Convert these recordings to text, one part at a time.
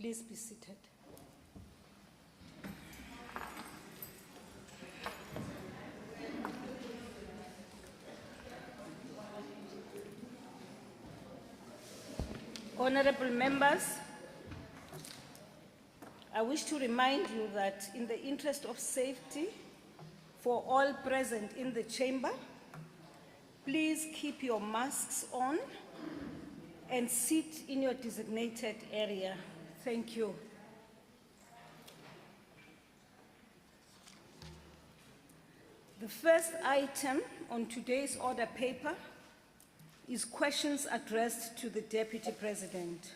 Please be seated. Honorable members, I wish to remind you that in the interest of safety for all present in the chamber, please keep your masks on and sit in your designated area. Thank you. The first item on today's order paper is questions addressed to the Deputy President.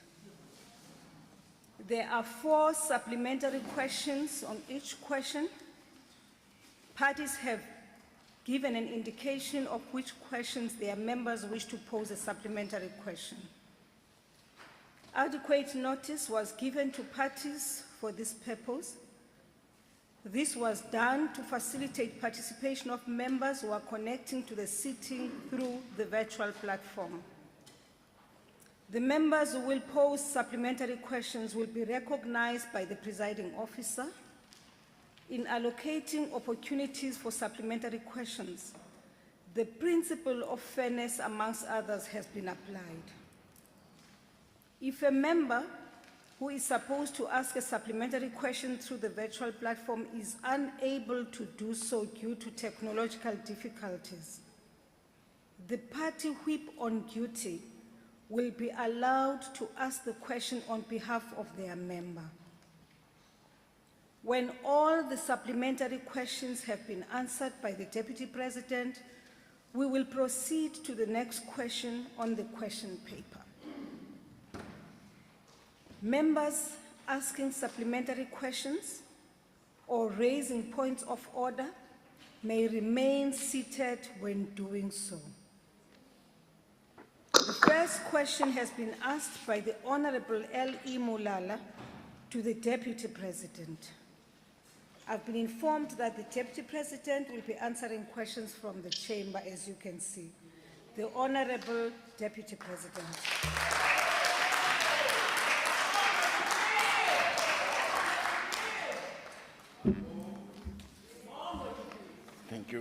There are 4 supplementary questions on each question. Parties have given an indication of which questions their members wish to pose a supplementary question. Adequate notice was given to parties for this purpose. This was done to facilitate participation of members who are connecting to the sitting through the virtual platform. The members who will pose supplementary questions will be recognized by the presiding officer. In allocating opportunities for supplementary questions, the principle of fairness, amongst others, has been applied. If a member who is supposed to ask a supplementary question through the virtual platform is unable to do so due to technological difficulties, the party whip on duty will be allowed to ask the question on behalf of their member. When all the supplementary questions have been answered by the Deputy President, we will proceed to the next question on the question paper. Members asking supplementary questions or raising points of order may remain seated when doing so. The first question has been asked by the Honorable L.E. Mulala to the Deputy President. I've been informed that the Deputy President will be answering questions from the chamber, as you can see. The Honorable Deputy President. Thank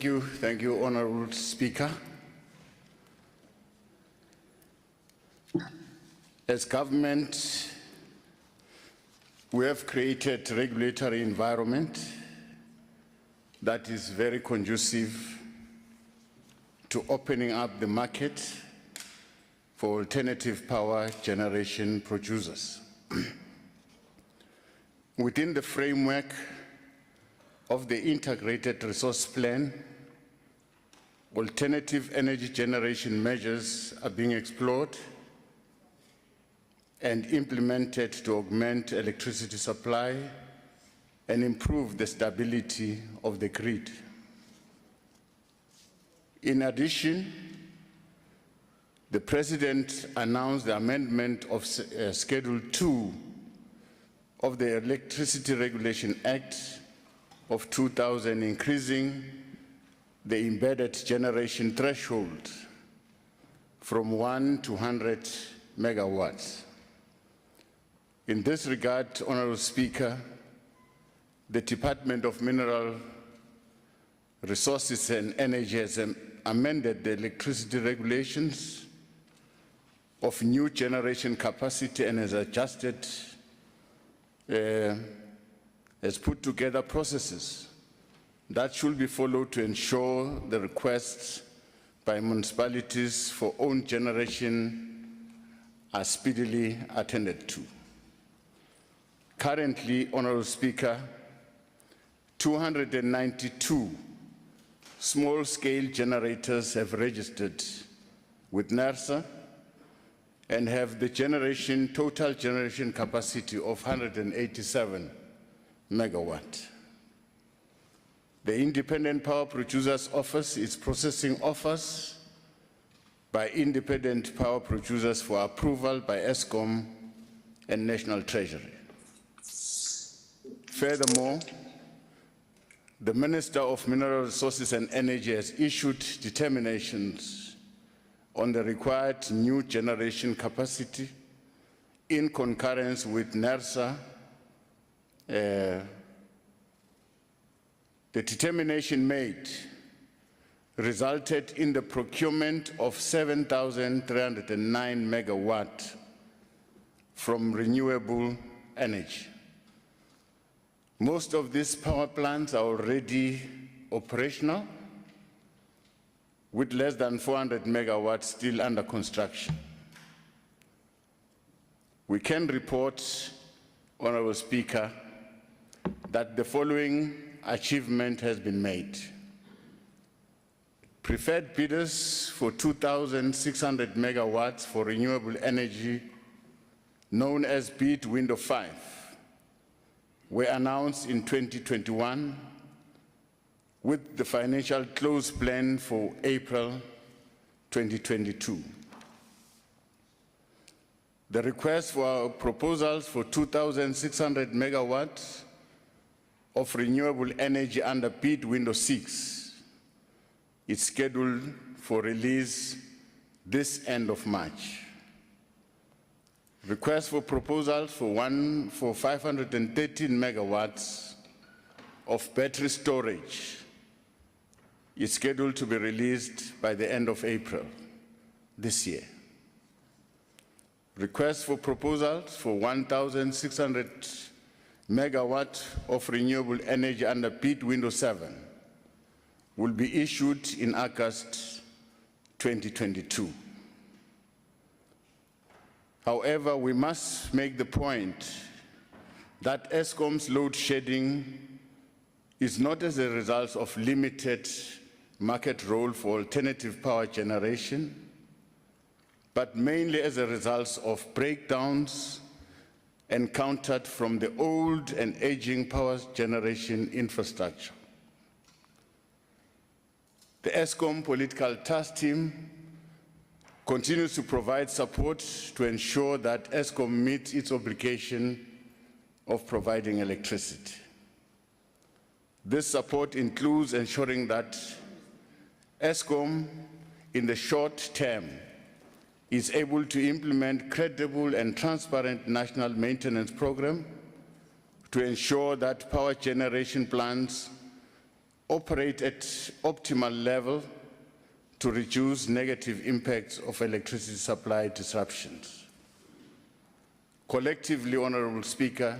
you. Thank you, Honorable Speaker. As government, we have created a regulatory environment that is very conducive to opening up the market for alternative power generation producers. Within the framework of the Integrated Resource Plan, alternative energy generation measures are being explored and implemented to augment electricity supply and improve the stability of the grid. In addition, the President announced the amendment of Schedule 2 of the Electricity Regulation Act of 2000, increasing the embedded generation threshold from 1 to 100 megawatts. In this regard, Honorable Speaker, the Department of Mineral Resources and Energy has amended the electricity regulations of new generation capacity and has adjusted, has put together processes that should be followed to ensure the requests by municipalities for own generation are speedily attended to. Currently, Honorable Speaker, 292 small-scale generators have registered with NERSA and have the total generation capacity of 187 megawatt. The Independent Power Producers Office is processing offers by independent power producers for approval by ESCOM and National Treasury. Furthermore, the Minister of Mineral Resources and Energy has issued determinations on the required new generation capacity in concurrence with NERSA. The determination made resulted in the procurement of 7,309 megawatt from renewable energy. Most of these power plants are already operational, with less than 400 megawatts still under construction. We can report, Honorable Speaker, that the following achievement has been made. Preferred bidders for 2,600 megawatts for renewable energy, known as bid window 5, were announced in 2021 with the financial close plan for April 2022. The request for our proposals for 2,600 megawatts of renewable energy under bid window 6 is scheduled for release this end of March. Request for proposals for 513 megawatts of battery storage is scheduled to be released by the end of April this year. Request for proposals for 1,600 megawatts of renewable energy under bid window 7 will be issued in August 2022. However, we must make the point that ESCOM's load shedding is not as a result of limited market role for alternative power generation, but mainly as a result of breakdowns encountered from the old and aging power generation infrastructure. The ESCOM political task team continues to provide support to ensure that ESCOM meets its obligation of providing electricity. This support includes ensuring that ESCOM, in the short term, is able to implement credible and transparent national maintenance program to ensure that power generation plants operate at optimal level to reduce negative impacts of electricity supply disruptions. Collectively, Honorable Speaker,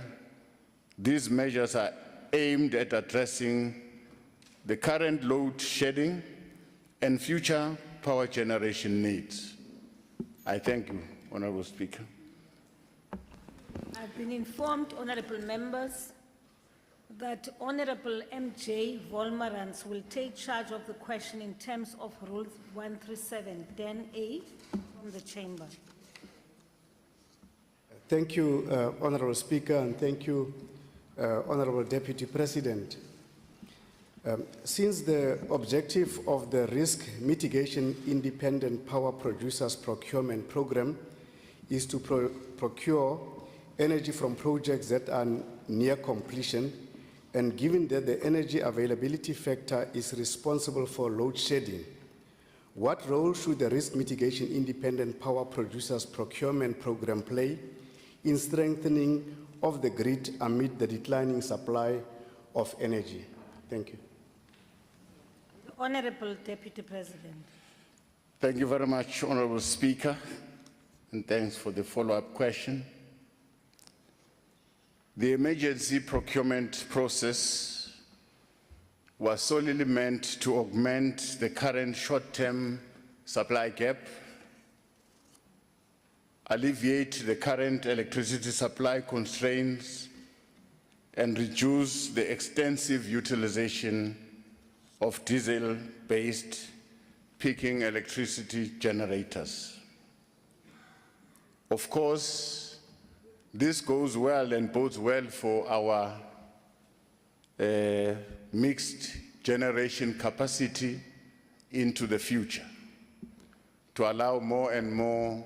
these measures are aimed at addressing the current load shedding and future power generation needs. I thank you, Honorable Speaker. I've been informed, honorable members, that Honorable MJ Volmarans will take charge of the question in terms of Rule 137, 10A from the chamber. Thank you, Honorable Speaker, and thank you, Honorable Deputy President. Since the objective of the Risk Mitigation Independent Power Producers Procurement Program is to procure energy from projects that are near completion, and given that the energy availability factor is responsible for load shedding, what role should the Risk Mitigation Independent Power Producers Procurement Program play in strengthening of the grid amid the declining supply of energy? Thank you. Honorable Deputy President. Thank you very much, Honorable Speaker, and thanks for the follow-up question. The emergency procurement process was solely meant to augment the current short-term supply gap, alleviate the current electricity supply constraints, and reduce the extensive utilization of diesel-based peaking electricity generators. Of course, this goes well and bodes well for our mixed generation capacity into the future, to allow more and more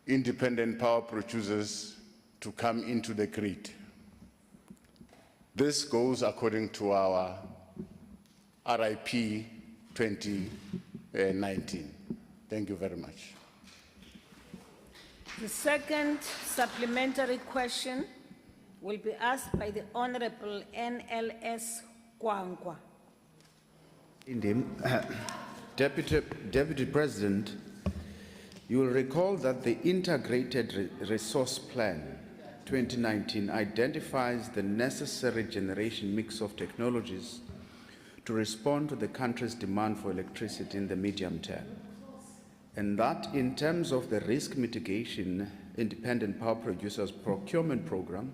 independent power producers to come into the grid. This goes according to our RIP 2019. Thank you very much. The second supplementary question will be asked by the Honorable NLS Kwangwa. Deputy President, you will recall that the Integrated Resource Plan 2019 identifies the necessary generation mix of technologies to respond to the country's demand for electricity in the medium term. And that in terms of the risk mitigation independent power producers procurement program,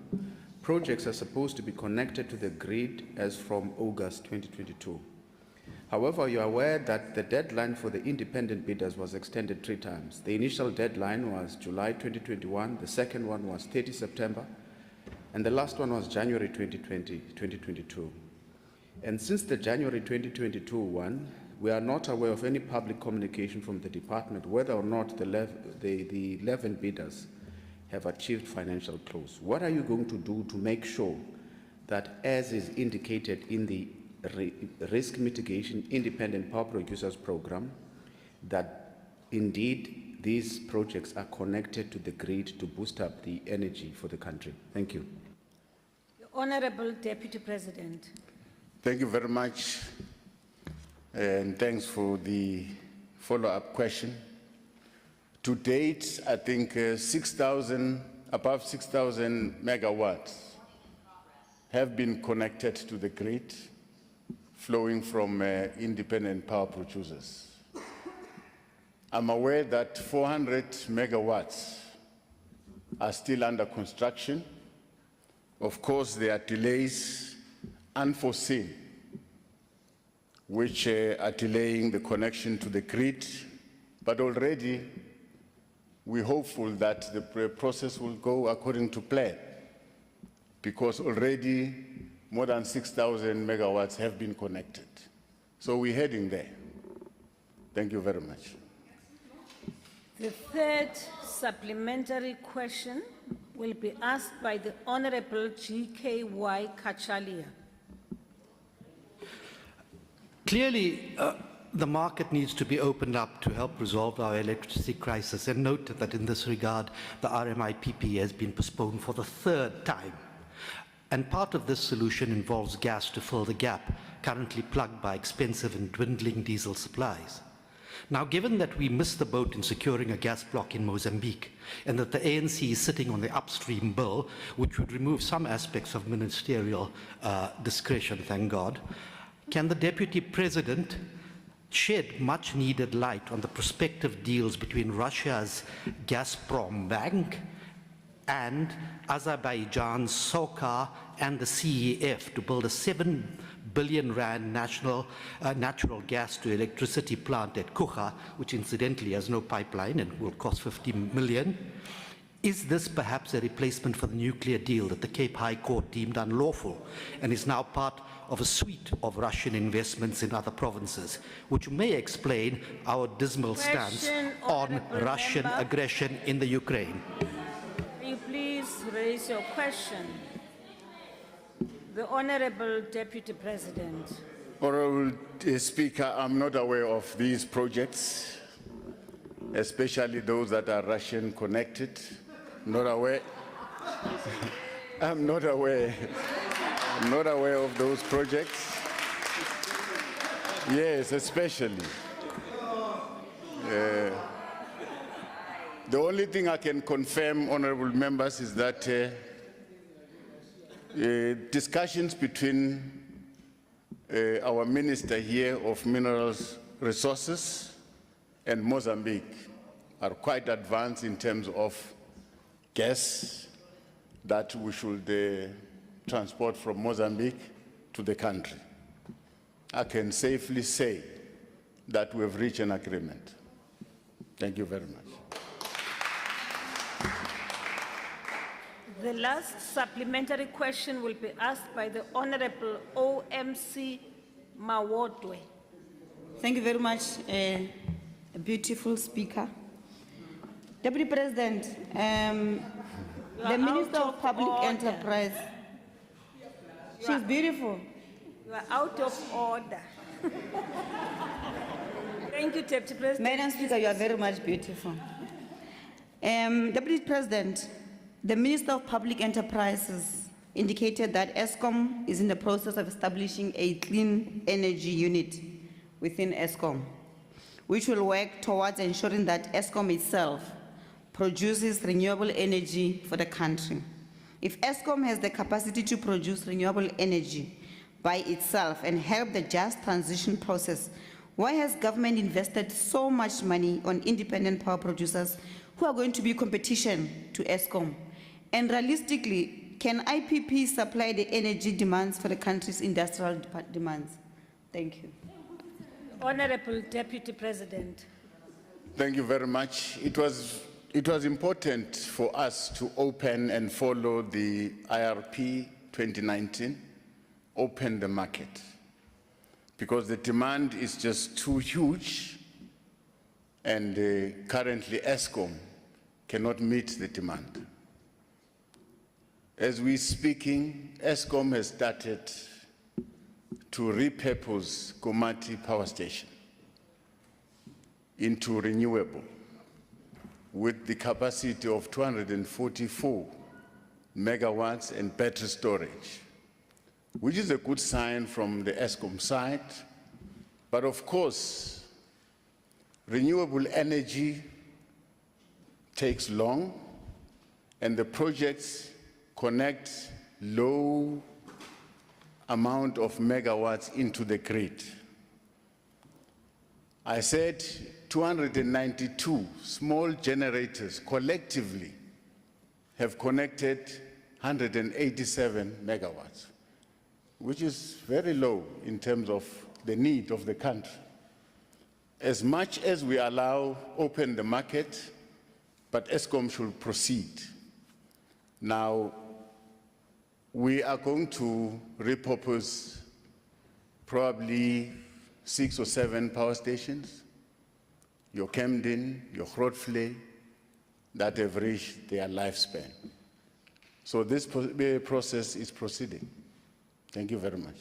projects are supposed to be connected to the grid as from August 2022. However, you are aware that the deadline for the independent bidders was extended 3 times. The initial deadline was July 2021, the second one was 30 September, and the last one was January 2022. And since the January 2022 one, we are not aware of any public communication from the department whether or not the 11 bidders have achieved financial close. What are you going to do to make sure that, as is indicated in the risk mitigation independent power producers program, that indeed these projects are connected to the grid to boost up the energy for the country? Thank you. The Honorable Deputy President. Thank you very much, and thanks for the follow-up question. To date, I think above 6,000 megawatts have been connected to the grid, flowing from independent power producers. I'm aware that 400 megawatts are still under construction. Of course, there are delays unforeseen, which are delaying the connection to the grid, but already we're hopeful that the process will go according to plan, because already more than 6,000 megawatts have been connected. So we're heading there. Thank you very much. The third supplementary question will be asked by the Honorable GKY Kachalia. Clearly, the market needs to be opened up to help resolve our electricity crisis, and note that in this regard, the RMIPP has been postponed for the 3rd time. And part of this solution involves gas to fill the gap currently plugged by expensive and dwindling diesel supplies. Now, given that we missed the boat in securing a gas block in Mozambique, and that the ANC is sitting on the upstream bill, which would remove some aspects of ministerial discretion, thank God, can the Deputy President shed much needed light on the prospective deals between Russia's Gazprom Bank and Azerbaijan's SOCAR and the CEF to build a 7 billion rand natural gas to electricity plant at Kucha, which incidentally has no pipeline and will cost 50 million. Is this perhaps a replacement for the nuclear deal that the Cape High Court deemed unlawful and is now part of a suite of Russian investments in other provinces, which may explain our dismal stance on Russian aggression in the Ukraine? Will you please raise your question? The Honorable Deputy President. Honorable Speaker, I'm not aware of these projects, especially those that are Russian connected. Not aware. I'm not aware. I'm not aware of those projects. Yes, especially. The only thing I can confirm, honorable members, is that discussions between our minister here of minerals resources and Mozambique are quite advanced in terms of gas that we should transport from Mozambique to the country. I can safely say that we have reached an agreement. Thank you very much. The last supplementary question will be asked by the Honorable OMC Mawodwe. Thank you very much, a beautiful speaker. Deputy President, the Minister of Public Enterprise, she's beautiful. You are out of order. Thank you, Deputy President. Madam Speaker, you are very much beautiful. Deputy President, the Minister of Public Enterprises indicated that ESCOM is in the process of establishing a clean energy unit within ESCOM, which will work towards ensuring that ESCOM itself produces renewable energy for the country. If ESCOM has the capacity to produce renewable energy by itself and help the just transition process, why has government invested so much money on independent power producers who are going to be competition to ESCOM? And realistically, can IPP supply the energy demands for the country's industrial demands? Thank you. Honorable Deputy President. Thank you very much. It was important for us to open and follow the IRP 2019, open the market, because the demand is just too huge, and currently ESCOM cannot meet the demand. As we're speaking, ESCOM has started to repurpose Komati Power Station into renewable with the capacity of 244 megawatts and battery storage, which is a good sign from the ESCOM side. But of course, renewable energy takes long, and the projects connect low amount of megawatts into the grid. I said 292 small generators collectively have connected 187 megawatts, which is very low in terms of the need of the country. As much as we allow open the market, but ESCOM should proceed. Now, we are going to repurpose probably 6 or 7 power stations, your Camden, your Grootvlei, that have reached their lifespan. So this process is proceeding. Thank you very much.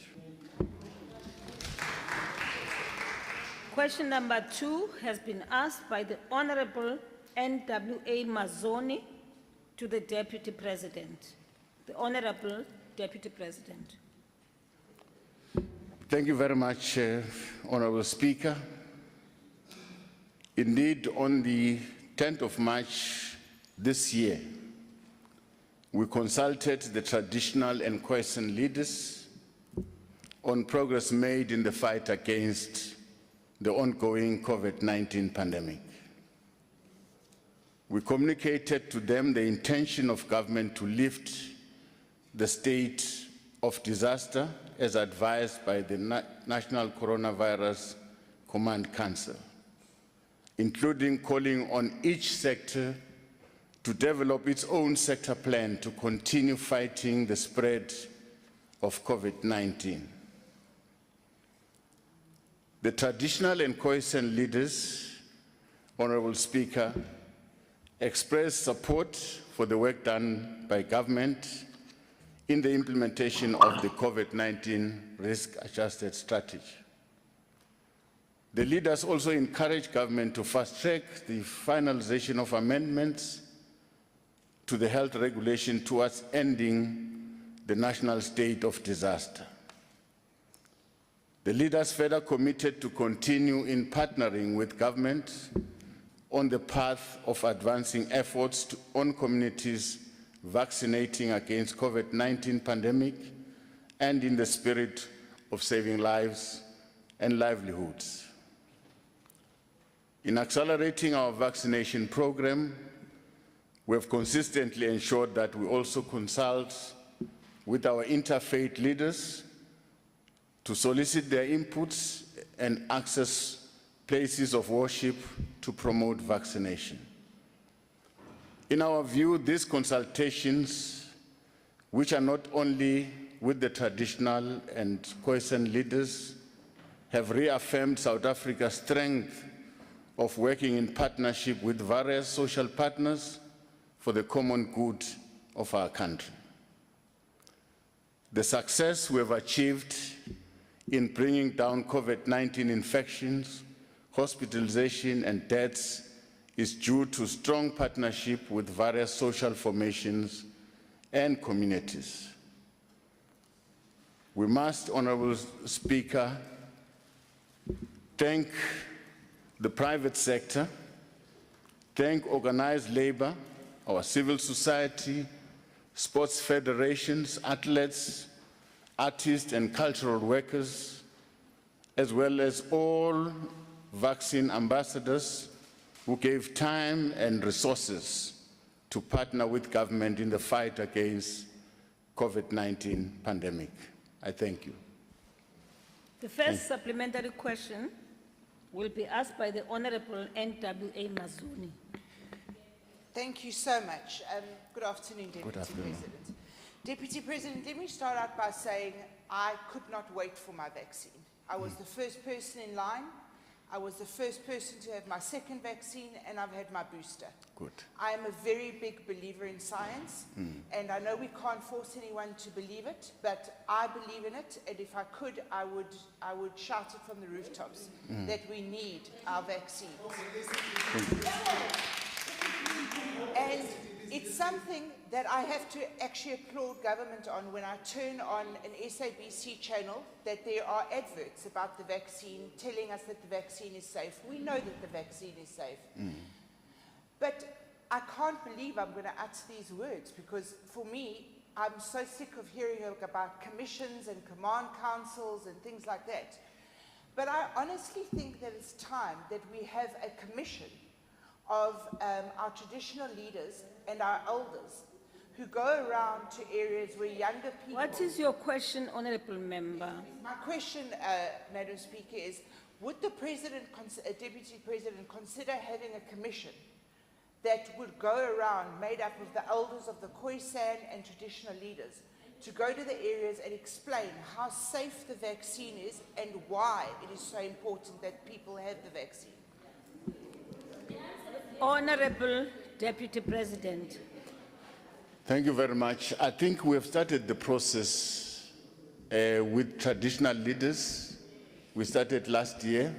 Question number 2 has been asked by the Honorable NWA Mazoni to the Deputy President. The Honorable Deputy President. Thank you very much, Honorable Speaker. Indeed, on the 10th of March this year, we consulted the traditional and Khoisan leaders on progress made in the fight against the ongoing COVID-19 pandemic. We communicated to them the intention of government to lift the state of disaster as advised by the National Coronavirus Command Council, including calling on each sector to develop its own sector plan to continue fighting the spread of COVID-19. The traditional and Khoisan leaders, Honorable Speaker, expressed support for the work done by government in the implementation of the COVID-19 risk-adjusted strategy. The leaders also encouraged government to fast-track the finalization of amendments to the health regulation towards ending the national state of disaster. The leaders further committed to continue in partnering with government on the path of advancing efforts on communities vaccinating against COVID-19 pandemic and in the spirit of saving lives and livelihoods. In accelerating our vaccination program, we have consistently ensured that we also consult with our interfaith leaders to solicit their inputs and access places of worship to promote vaccination. In our view, these consultations, which are not only with the traditional and Khoisan leaders, have reaffirmed South Africa's strength of working in partnership with various social partners for the common good of our country. The success we have achieved in bringing down COVID-19 infections, hospitalization, and deaths is due to strong partnership with various social formations and communities. We must, Honorable Speaker, thank the private sector, thank organized labor, our civil society, sports federations, athletes, artists, and cultural workers, as well as all vaccine ambassadors who gave time and resources to partner with government in the fight against COVID-19 pandemic. I thank you. The first supplementary question will be asked by the Honorable N.W.A. Mazuni. Thank you so much. Good afternoon, Deputy President. Deputy President, let me start out by saying I could not wait for my vaccine. I was the first person in line. I was the first person to have my second vaccine, and I've had my booster. Good. I am a very big believer in science, and I know we can't force anyone to believe it, but I believe in it, and if I could, I would shout it from the rooftops that we need our vaccine. And it's something that I have to actually applaud government on when I turn on an SABC channel, that there are adverts about the vaccine telling us that the vaccine is safe. We know that the vaccine is safe. But I can't believe I'm going to utter these words, because for me, I'm so sick of hearing about commissions and command councils and things like that. But I honestly think that it's time that we have a commission of our traditional leaders and our elders who go around to areas where younger people... What is your question, Honourable Member? My question, Madam Speaker, is would the President, Deputy President, consider having a commission that would go around, made up of the elders of the Khoisan and traditional leaders, to go to the areas and explain how safe the vaccine is and why it is so important that people have the vaccine? Honourable Deputy President. Thank you very much. I think we have started the process with traditional leaders. We started last year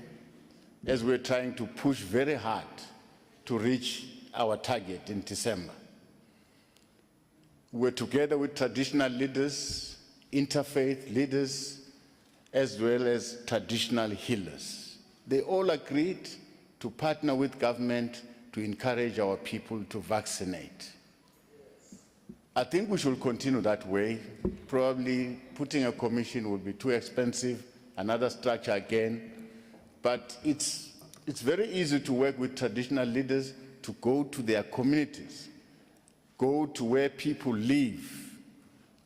as we're trying to push very hard to reach our target in December. We're together with traditional leaders, interfaith leaders, as well as traditional healers. They all agreed to partner with government to encourage our people to vaccinate. I think we should continue that way. Probably putting a commission would be too expensive, another structure again. But it's very easy to work with traditional leaders to go to their communities, go to where people live.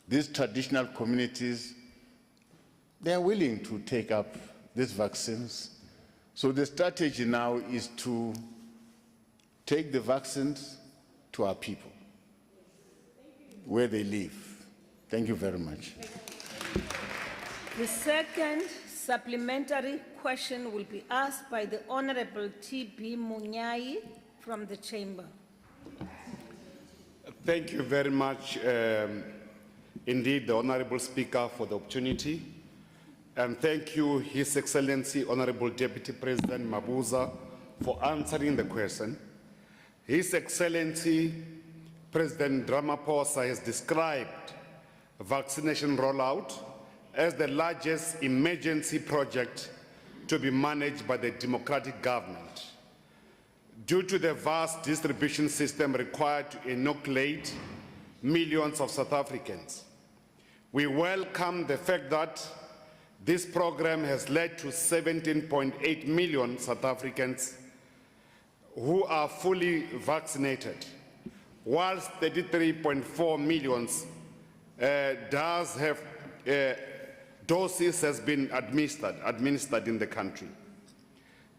These traditional communities, they are willing to take up these vaccines. So the strategy now is to take the vaccines to our people, where they live. Thank you very much. The second supplementary question will be asked by the Honourable T.B. Munyai from the Chamber. Thank you very much, indeed, the Honourable Speaker, for the opportunity. And thank you, His Excellency, Honourable Deputy President Mabuza, for answering the question. His Excellency, President Ramaphosa has described vaccination rollout as the largest emergency project to be managed by the democratic government. Due to the vast distribution system required to inoculate millions of South Africans, we welcome the fact that this program has led to 17.8 million South Africans who are fully vaccinated, whilst 33.4 million doses has been administered in the country.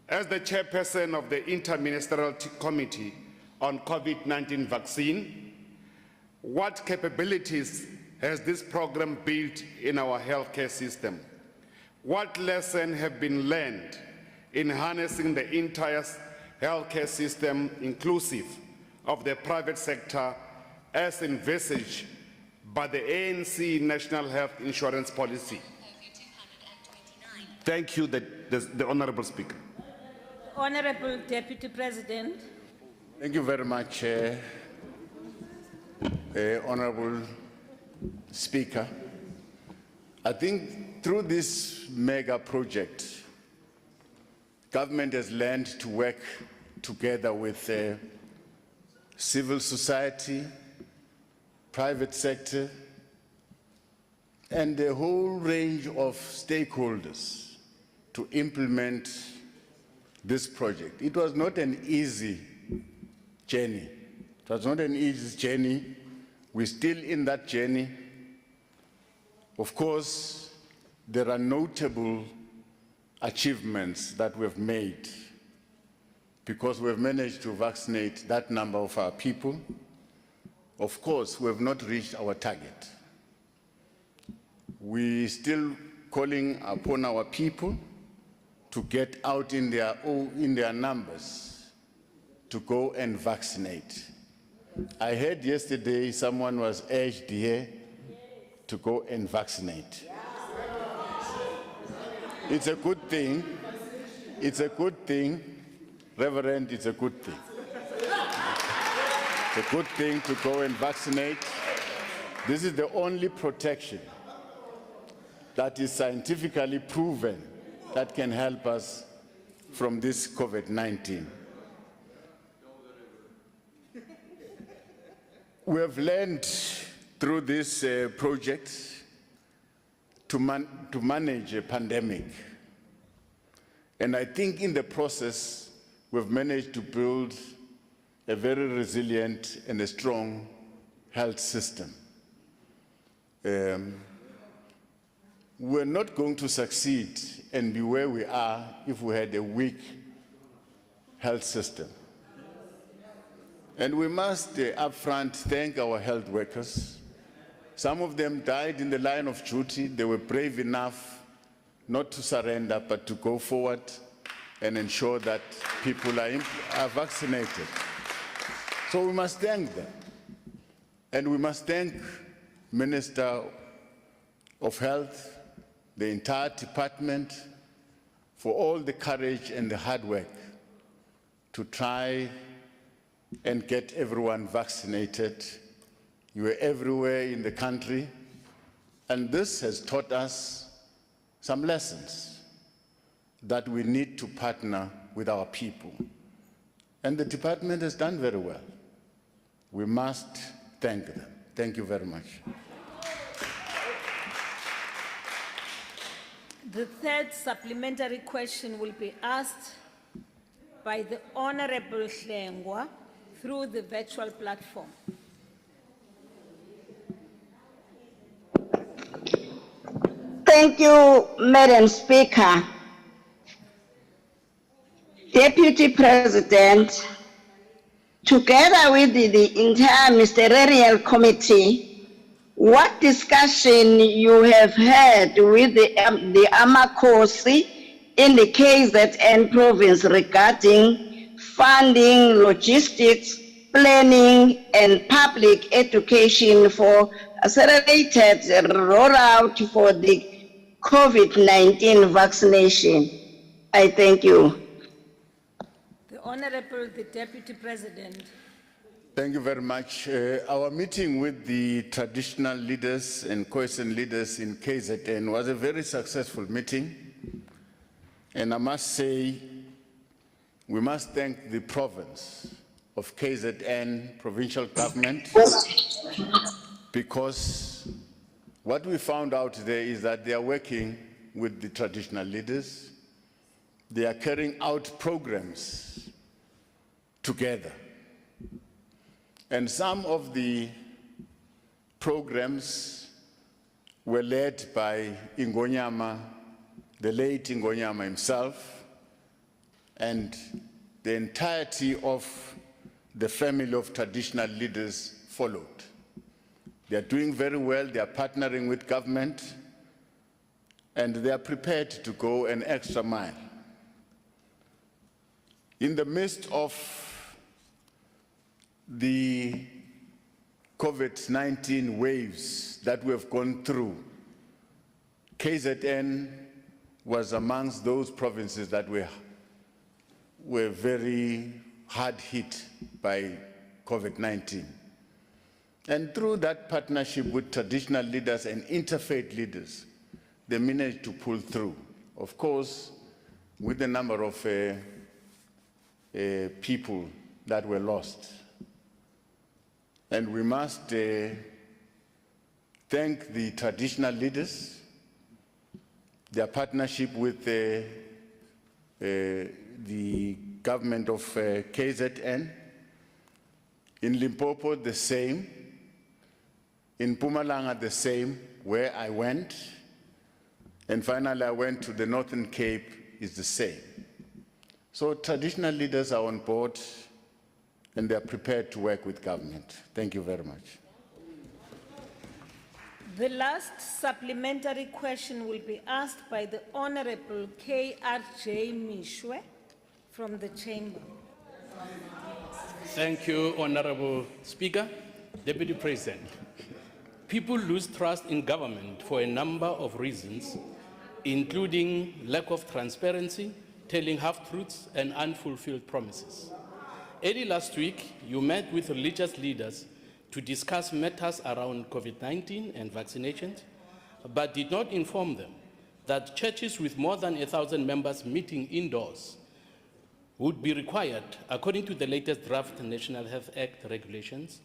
As the chairperson of the Interministerial Committee on COVID-19 vaccine, what capabilities has this program built in our healthcare system? What lessons have been learned in harnessing the entire healthcare system, inclusive of the private sector, as envisaged by the ANC National Health Insurance Policy? Thank you, the Honorable Speaker. Honorable Deputy President. Thank you very much, Honorable Speaker. I think through this mega project, government has learned to work together with civil society, private sector, and a whole range of stakeholders to implement this project. It was not an easy journey. It was not an easy journey. We're still in that journey. Of course, there are notable achievements that we've made because we've managed to vaccinate that number of our people. Of course, we have not reached our target. We're still calling upon our people to get out in their numbers to go and vaccinate. I heard yesterday someone was urged here to go and vaccinate. It's a good thing. It's a good thing. Reverend, it's a good thing. It's a good thing to go and vaccinate. This is the only protection that is scientifically proven that can help us from this COVID-19. We have learned through this project to manage a pandemic. And I think in the process, we've managed to build a very resilient and a strong health system. We're not going to succeed and be where we are if we had a weak health system. And we must upfront thank our health workers. Some of them died in the line of duty. They were brave enough not to surrender, but to go forward and ensure that people are vaccinated. So we must thank them. And we must thank Minister of Health, the entire department, for all the courage and the hard work to try and get everyone vaccinated. You were everywhere in the country, and this has taught us some lessons that we need to partner with our people. And the department has done very well. We must thank them. Thank you very much. The third supplementary question will be asked by the Honorable Hlengwa through the virtual platform. Thank you, Madam Speaker. Deputy President, together with the entire ministerial committee, what discussion you have had with the Amakosi in the KZN province regarding funding, logistics, planning, and public education for accelerated rollout for the COVID-19 vaccination? I thank you. The Honorable the Deputy President. Thank you very much. Our meeting with the traditional leaders and Khoisan leaders in KZN was a very successful meeting. And I must say, we must thank the province of KZN, provincial government, because what we found out there is that they are working with the traditional leaders. They are carrying out programs together. And some of the programs were led by Ingonyama, the late Ingonyama himself, and the entirety of the family of traditional leaders followed. They are doing very well, they are partnering with government, and they are prepared to go an extra mile. In the midst of the COVID-19 waves that we have gone through, KZN was amongst those provinces that were very hard hit by COVID-19. And through that partnership with traditional leaders and interfaith leaders, they managed to pull through. Of course, with the number of people that were lost. And we must thank the traditional leaders, their partnership with the government of KZN. In Limpopo, the same. In Mpumalanga, the same, where I went. And finally, I went to the Northern Cape, is the same. So traditional leaders are on board, and they're prepared to work with government. Thank you very much. The last supplementary question will be asked by the Honorable K.R.J. Mishwe from the Chamber. Thank you, Honorable Speaker. Deputy President, people lose trust in government for a number of reasons, including lack of transparency, telling half-truths, and unfulfilled promises. Early last week, you met with religious leaders to discuss matters around COVID-19 and vaccinations, but did not inform them that churches with more than 1,000 members meeting indoors would be required, according to the latest draft National Health Act regulations,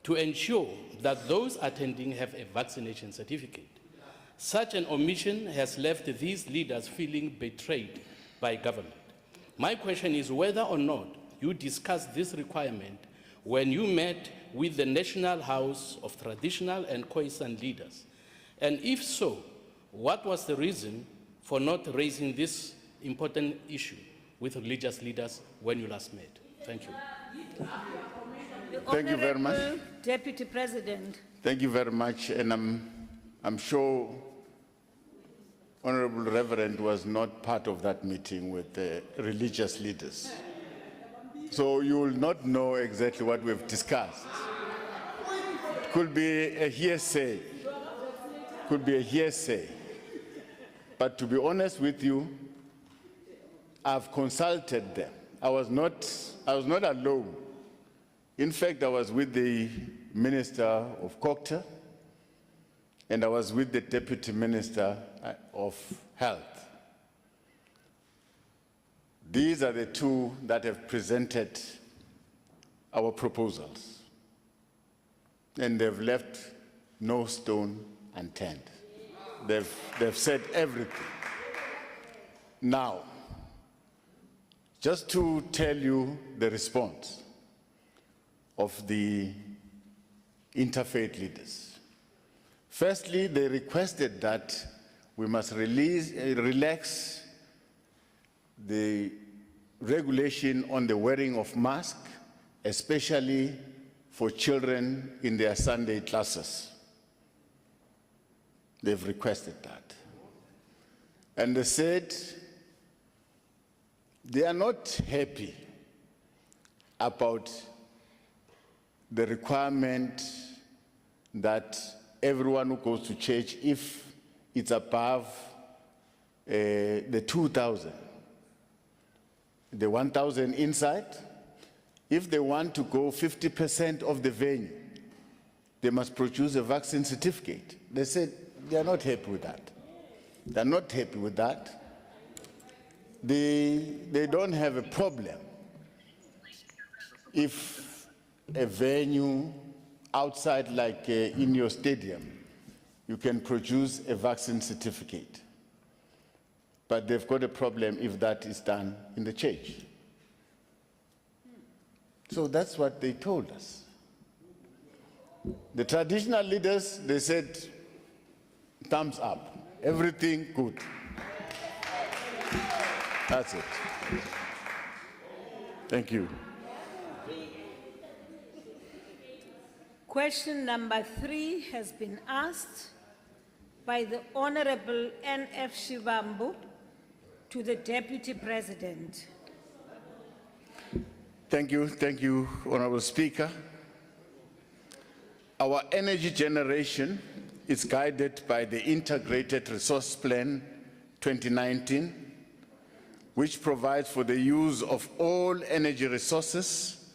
to ensure that those attending have a vaccination certificate. Such an omission has left these leaders feeling betrayed by government. My question is whether or not you discussed this requirement when you met with the National House of Traditional and Khoisan leaders. And if so, what was the reason for not raising this important issue with religious leaders when you last met? Thank you. Thank you very much. Deputy President. Thank you very much, and I'm sure Honorable Reverend was not part of that meeting with the religious leaders. So you will not know exactly what we've discussed. It could be a hearsay. Could be a hearsay. But to be honest with you, I've consulted them. I was not alone. In fact, I was with the Minister of Culture, and I was with the Deputy Minister of Health. These are the two that have presented our proposals, and they've left no stone unturned. They've said everything. Now, just to tell you the response of the interfaith leaders. Firstly, they requested that we must relax the regulation on the wearing of masks, especially for children in their Sunday classes. They've requested that. And they said they are not happy about the requirement that everyone who goes to church, if it's above the 2,000, the 1,000 inside, if they want to go 50% of the venue, they must produce a vaccine certificate. They said they are not happy with that. They're not happy with that. They don't have a problem if a venue outside, like in your stadium, you can produce a vaccine certificate. But they've got a problem if that is done in the church. So that's what they told us. The traditional leaders, they said, Thumbs up. Everything good. That's it. Thank you. Question number 3 has been asked by the Honorable N.F. Shivambu to the Deputy President. Thank you, Honorable Speaker. Our energy generation is guided by the Integrated Resource Plan 2019, which provides for the use of all energy resources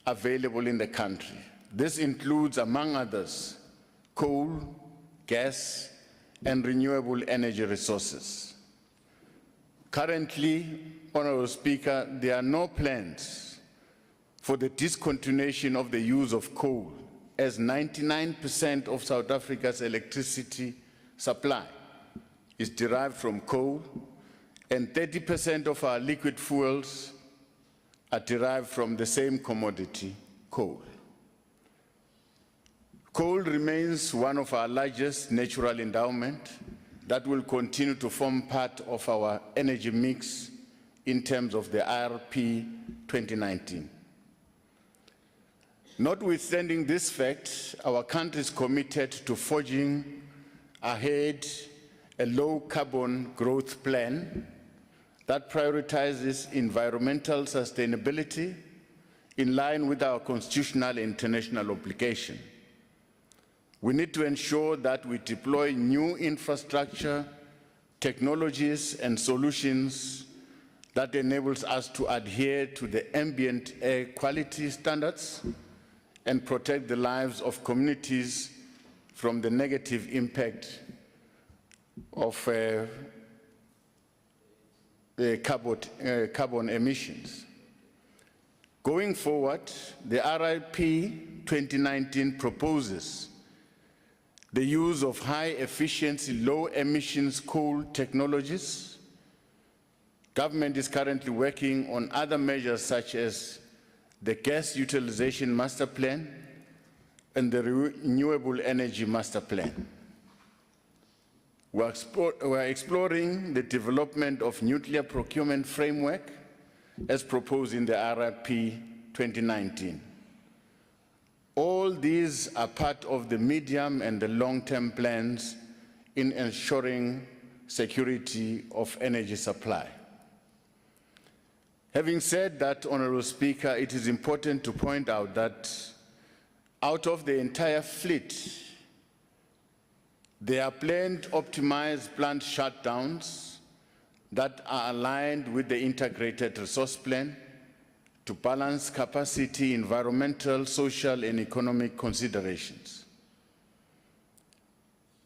available in the country. This includes, among others, coal, gas, and renewable energy resources. Currently, Honorable Speaker, there are no plans for the discontinuation of the use of coal, as 99% of South Africa's electricity supply is derived from coal, and 30% of our liquid fuels are derived from the same commodity, coal. Coal remains one of our largest natural endowments that will continue to form part of our energy mix in terms of the IRP 2019. Notwithstanding this fact, our country is committed to forging ahead a low-carbon growth plan that prioritizes environmental sustainability in line with our constitutional and international obligation. We need to ensure that we deploy new infrastructure, technologies, and solutions that enables us to adhere to the ambient air quality standards and protect the lives of communities from the negative impact of carbon emissions. Going forward, the RIP 2019 proposes the use of high-efficiency, low-emissions coal technologies. Government is currently working on other measures such as the Gas Utilization Master Plan and the Renewable Energy Master Plan. We're exploring the development of nuclear procurement framework as proposed in the RIP 2019. All these are part of the medium and the long-term plans in ensuring security of energy supply. Having said that, Honorable Speaker, it is important to point out that out of the entire fleet, there are planned optimized plant shutdowns that are aligned with the Integrated Resource Plan to balance capacity, environmental, social, and economic considerations.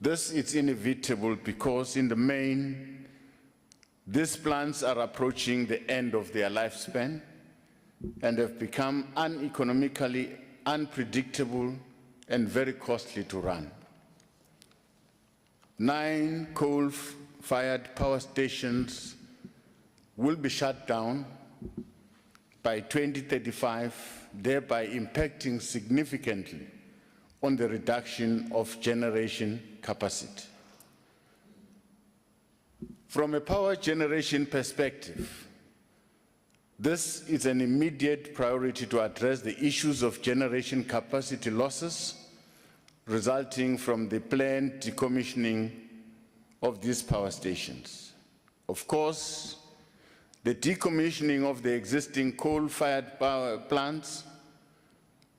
This is inevitable because, in the main, these plants are approaching the end of their lifespan and have become uneconomically unpredictable and very costly to run. 9 coal-fired power stations will be shut down by 2035, thereby impacting significantly on the reduction of generation capacity. From a power generation perspective, this is an immediate priority to address the issues of generation capacity losses resulting from the planned decommissioning of these power stations. Of course, the decommissioning of the existing coal-fired power plants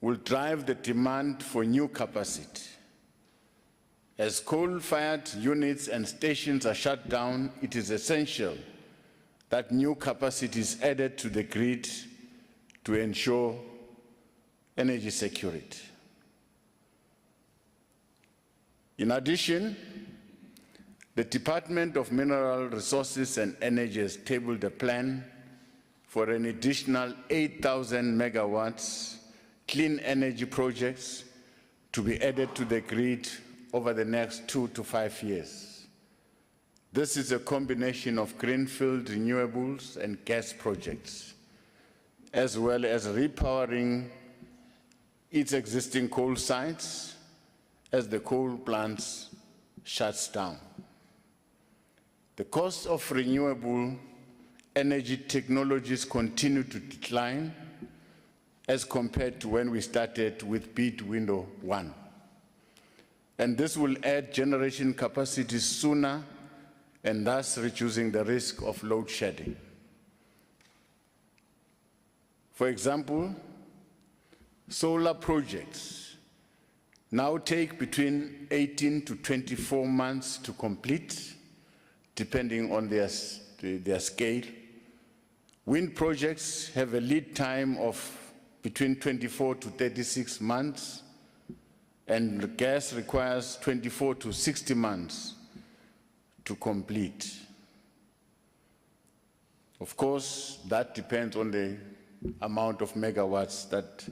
will drive the demand for new capacity. As coal-fired units and stations are shut down, it is essential that new capacity is added to the grid to ensure energy security. In addition, the Department of Mineral Resources and Energy has tabled a plan for an additional 8,000 megawatts clean energy projects to be added to the grid over the next 2 to 5 years. This is a combination of greenfield renewables and gas projects, as well as repowering its existing coal sites as the coal plants shuts down. The cost of renewable energy technologies continue to decline as compared to when we started with bid window 1. And this will add generation capacity sooner and thus reducing the risk of load shedding. For example, solar projects now take between 18 to 24 months to complete, depending on their scale. Wind projects have a lead time of between 24 to 36 months, and gas requires 24 to 60 months to complete. Of course, that depends on the amount of megawatts that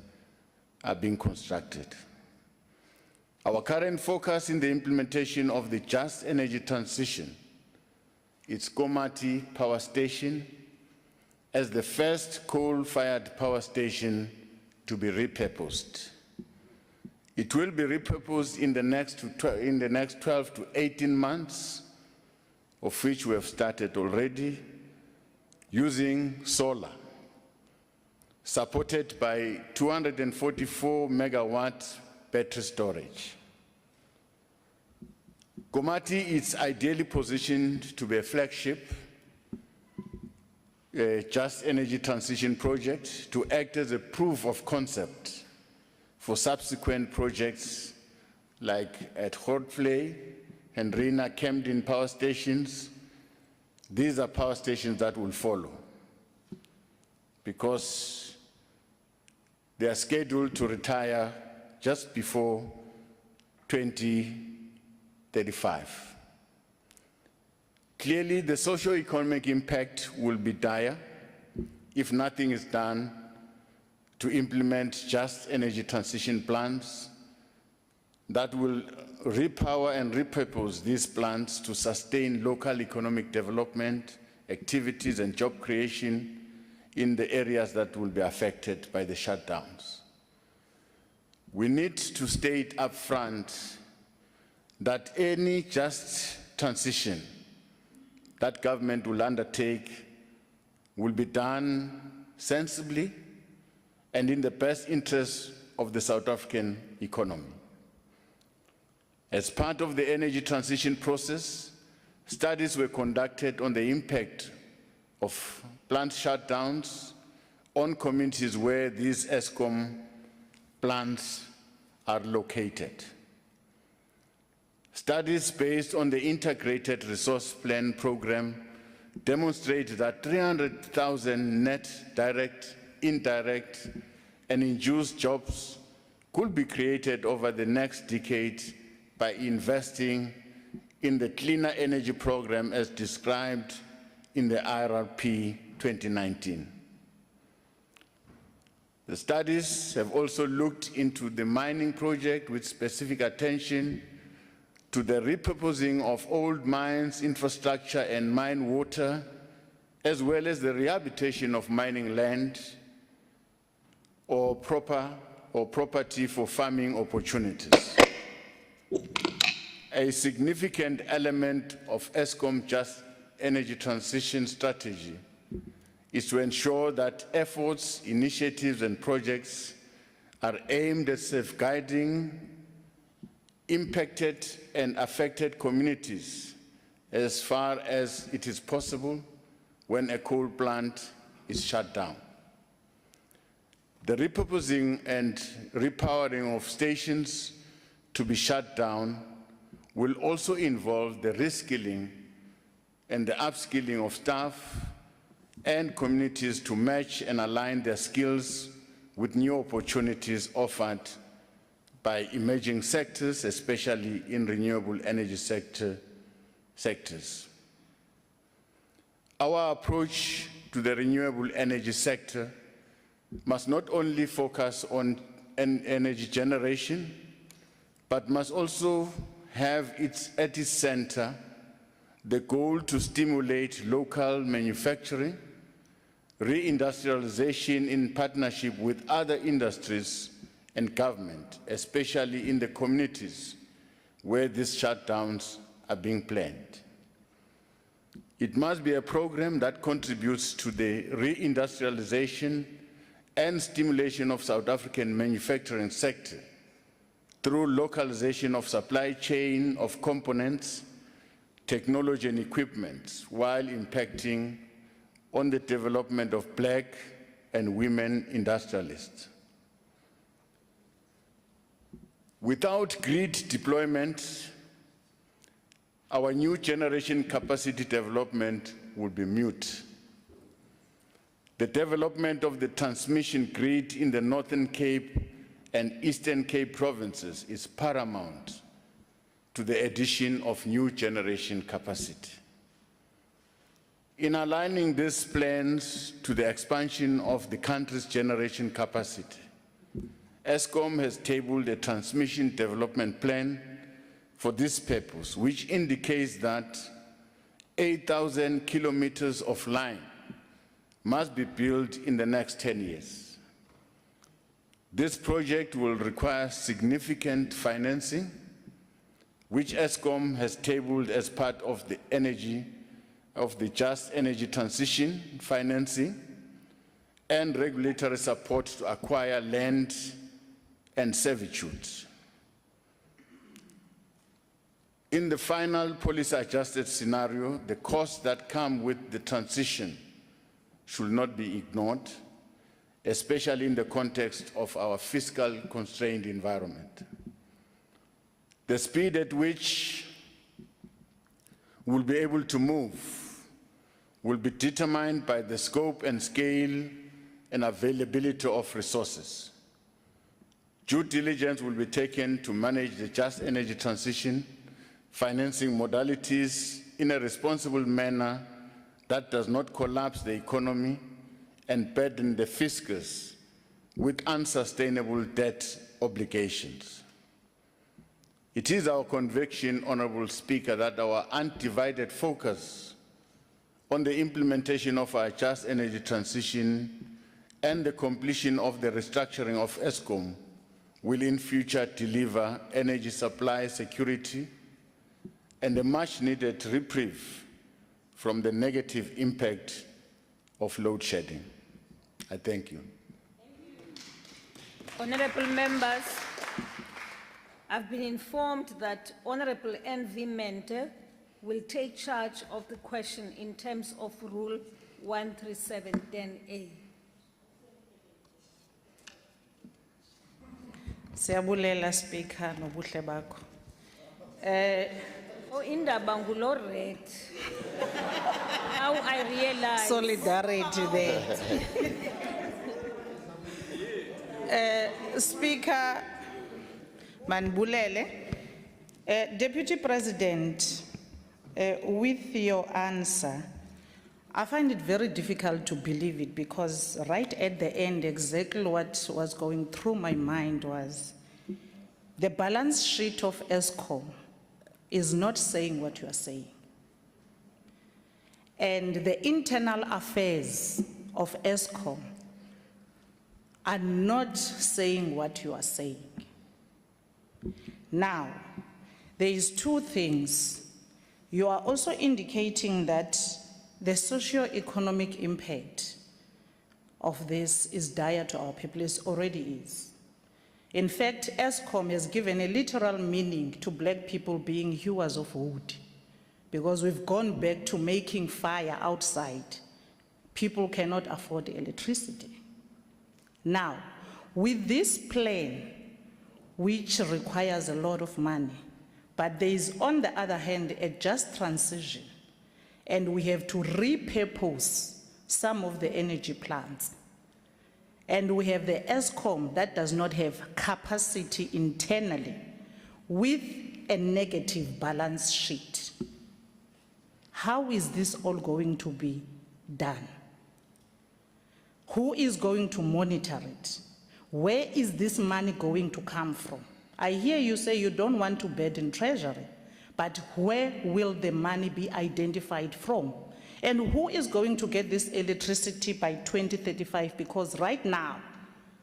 are being constructed. Our current focus in the implementation of the just energy transition is Komati Power Station as the first coal-fired power station to be repurposed. It will be repurposed in the next 12 to 18 months, of which we have started already, using solar, supported by 244 megawatt battery storage. Komati is ideally positioned to be a flagship just energy transition project to act as a proof of concept for subsequent projects like at Hortfley, Hendrina, Camden power stations. These are power stations that will follow because they are scheduled to retire just before 2035. Clearly, the socio-economic impact will be dire if nothing is done to implement just energy transition plans that will repower and repurpose these plants to sustain local economic development, activities and job creation in the areas that will be affected by the shutdowns. We need to state up front that any just transition that government will undertake will be done sensibly and in the best interest of the South African economy. As part of the energy transition process, studies were conducted on the impact of plant shutdowns on communities where these ESCOM plants are located. Studies based on the Integrated Resource Plan program demonstrate that 300,000 net direct, indirect, and induced jobs could be created over the next decade by investing in the cleaner energy program as described in the IRP 2019. The studies have also looked into the mining project with specific attention to the repurposing of old mines, infrastructure, and mine water, as well as the rehabilitation of mining land or property for farming opportunities. A significant element of ESCOM just energy transition strategy is to ensure that efforts, initiatives, and projects are aimed at safeguarding impacted and affected communities as far as it is possible when a coal plant is shut down. The repurposing and repowering of stations to be shut down will also involve the reskilling and the upskilling of staff and communities to match and align their skills with new opportunities offered by emerging sectors, especially in renewable energy sectors. Our approach to the renewable energy sector must not only focus on energy generation, but must also have at its center the goal to stimulate local manufacturing, reindustrialization in partnership with other industries and government, especially in the communities where these shutdowns are being planned. It must be a program that contributes to the reindustrialization and stimulation of South African manufacturing sector through localization of supply chain of components, technology and equipment, while impacting on the development of Black and women industrialists. Without grid deployment, our new generation capacity development will be mute. The development of the transmission grid in the Northern Cape and Eastern Cape provinces is paramount to the addition of new generation capacity. In aligning these plans to the expansion of the country's generation capacity, Eskom has tabled a transmission development plan for this purpose, which indicates that 8,000 kilometers of line must be built in the next 10 years. This project will require significant financing, which Eskom has tabled as part of the Just Energy Transition financing and regulatory support to acquire land and servitudes. In the final policy-adjusted scenario, the costs that come with the transition should not be ignored, especially in the context of our fiscal constrained environment. The speed at which we'll be able to move will be determined by the scope and scale and availability of resources. Due diligence will be taken to manage the just energy transition financing modalities in a responsible manner that does not collapse the economy and burden the fiscus with unsustainable debt obligations. It is our conviction, Honorable Speaker, that our undivided focus on the implementation of our just energy transition and the completion of the restructuring of Eskom will in future deliver energy supply security and a much-needed reprieve from the negative impact of load shedding. I thank you. Honorable members, I've been informed that Honorable N.V. Mente will take charge of the question in terms of Rule 13710A. Siyabulela Speaker nobuhle bakho. Oh, indaba ngulo red. How I realize. Solidarity there. Speaker Manbulele, Deputy President, with your answer, I find it very difficult to believe it because right at the end, exactly what was going through my mind was the balance sheet of Eskom is not saying what you are saying. And the internal affairs of Eskom are not saying what you are saying. Now, there is two things. You are also indicating that the socio-economic impact of this is dire to our people, it already is. In fact, Eskom has given a literal meaning to black people being hewers of wood because we've gone back to making fire outside. People cannot afford electricity. Now, with this plan, which requires a lot of money, but there is, on the other hand, a just transition, and we have to repurpose some of the energy plants. And we have the Eskom that does not have capacity internally with a negative balance sheet. How is this all going to be done? Who is going to monitor it? Where is this money going to come from? I hear you say you don't want to burden Treasury, but where will the money be identified from? And who is going to get this electricity by 2035? Because right now,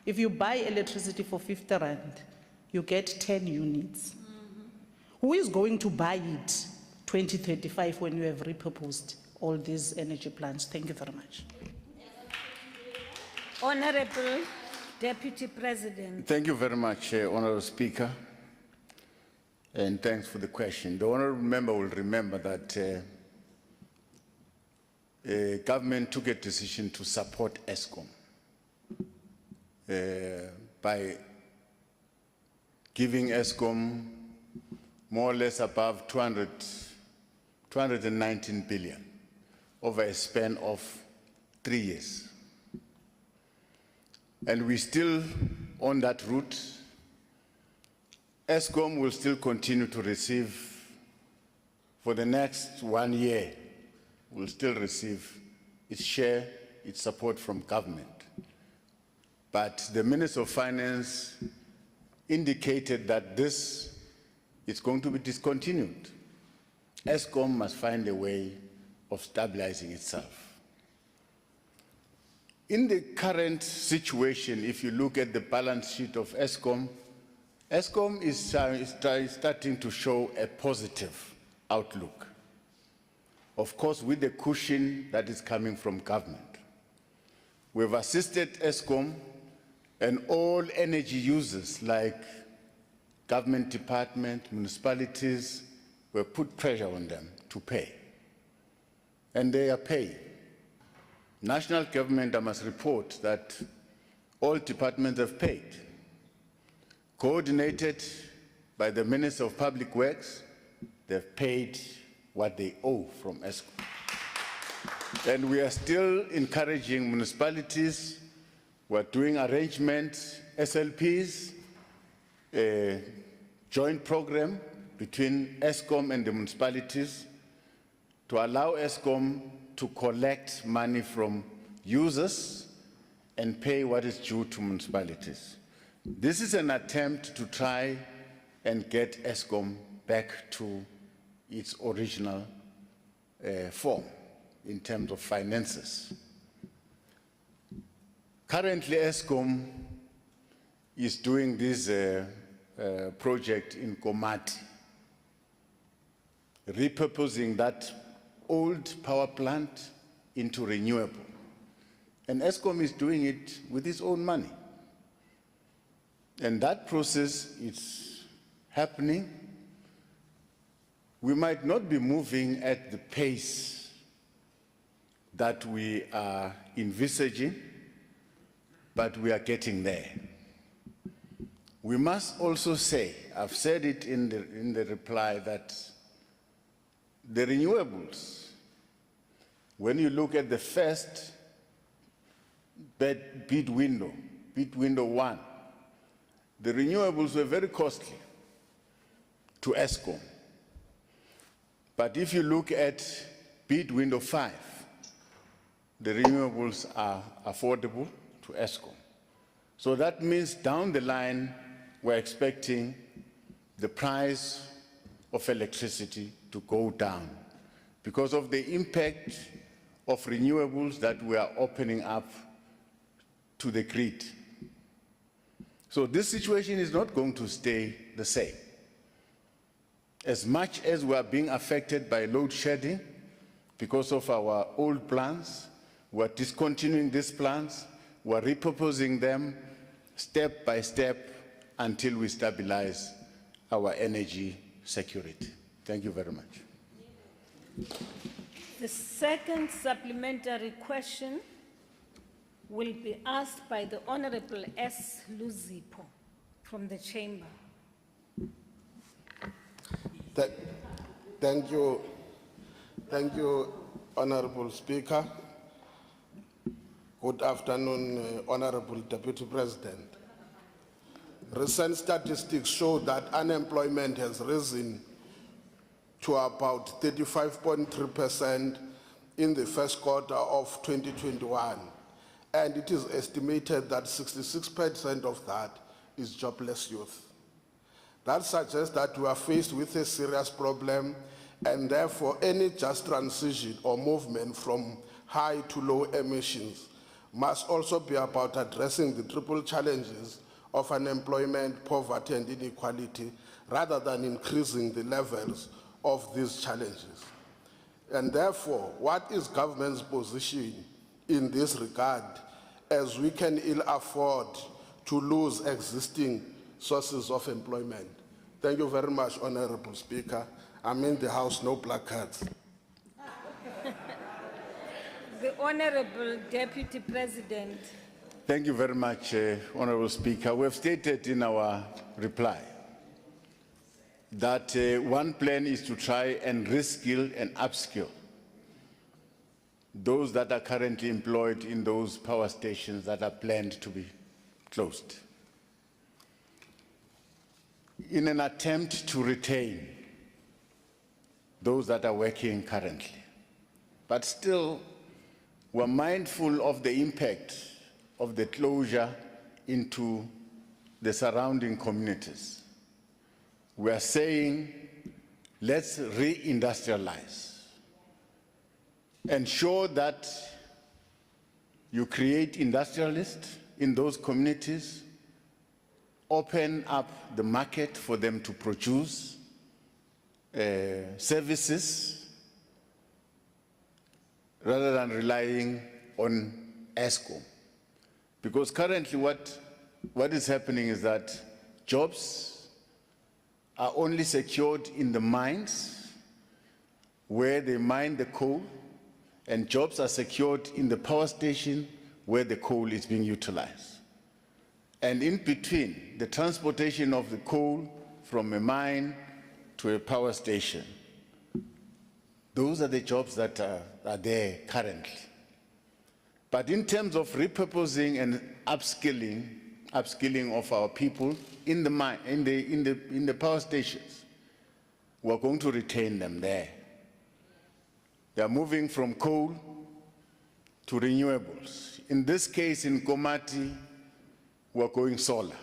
if you buy electricity for 50 rand, you get 10 units. Who is going to buy it 2035 when you have repurposed all these energy plants? Thank you very much. Honorable Deputy President. Thank you very much, Honorable Speaker, and thanks for the question. The Honorable Member will remember that government took a decision to support ESCOM by giving ESCOM more or less above 219 billion over a span of 3 years. And we're still on that route. ESCOM will still continue to receive, for the next 1 year, will still receive its share, its support from government. But the Minister of Finance indicated that this is going to be discontinued. ESCOM must find a way of stabilizing itself. In the current situation, if you look at the balance sheet of ESCOM, ESCOM is starting to show a positive outlook. Of course, with the cushion that is coming from government. We've assisted ESCOM and all energy users like government department, municipalities, we've put pressure on them to pay. And they are paying. National government, I must report that all departments have paid. Coordinated by the Minister of Public Works, they've paid what they owe from ESCOM. And we are still encouraging municipalities. We're doing arrangements, SLPs, a joint program between ESCOM and the municipalities to allow ESCOM to collect money from users and pay what is due to municipalities. This is an attempt to try and get ESCOM back to its original form in terms of finances. Currently, ESCOM is doing this project in Komati, repurposing that old power plant into renewable. And ESCOM is doing it with its own money. And that process is happening. We might not be moving at the pace that we are envisaging, but we are getting there. We must also say, I've said it in the reply, that the renewables, when you look at the first bid window 1, the renewables were very costly to ESCOM. But if you look at bid window 5, the renewables are affordable to ESCOM. So that means down the line, we're expecting the price of electricity to go down because of the impact of renewables that we are opening up to the grid. So this situation is not going to stay the same. As much as we are being affected by load shedding because of our old plants, we are discontinuing these plants, we are repurposing them step by step until we stabilize our energy security. Thank you very much. The second supplementary question will be asked by the Honorable S. Luzipo from the Chamber. Thank you, Honorable Speaker. Good afternoon, Honorable Deputy President. Recent statistics show that unemployment has risen to about 35.3% in the first quarter of 2021, and it is estimated that 66% of that is jobless youth. That suggests that we are faced with a serious problem, and therefore any just transition or movement from high to low emissions must also be about addressing the triple challenges of unemployment, poverty, and inequality rather than increasing the levels of these challenges. And therefore, what is government's position in this regard, as we can ill afford to lose existing sources of employment? Thank you very much, Honorable Speaker. I'm in the House, no placards. The Honorable Deputy President. Thank you very much, Honorable Speaker. We have stated in our reply that one plan is to try and reskill and upskill those that are currently employed in those power stations that are planned to be closed, in an attempt to retain those that are working currently. But still, we're mindful of the impact of the closure into the surrounding communities. We are saying, let's re-industrialize. Ensure that you create industrialists in those communities, open up the market for them to produce services, rather than relying on ESCOM. Because currently what is happening is that jobs are only secured in the mines where they mine the coal, and jobs are secured in the power station where the coal is being utilized. And in between, the transportation of the coal from a mine to a power station, those are the jobs that are there currently. But in terms of repurposing and upskilling of our people in the mine, in the power stations, we're going to retain them there. They are moving from coal to renewables. In this case, in Komati, we're going solar.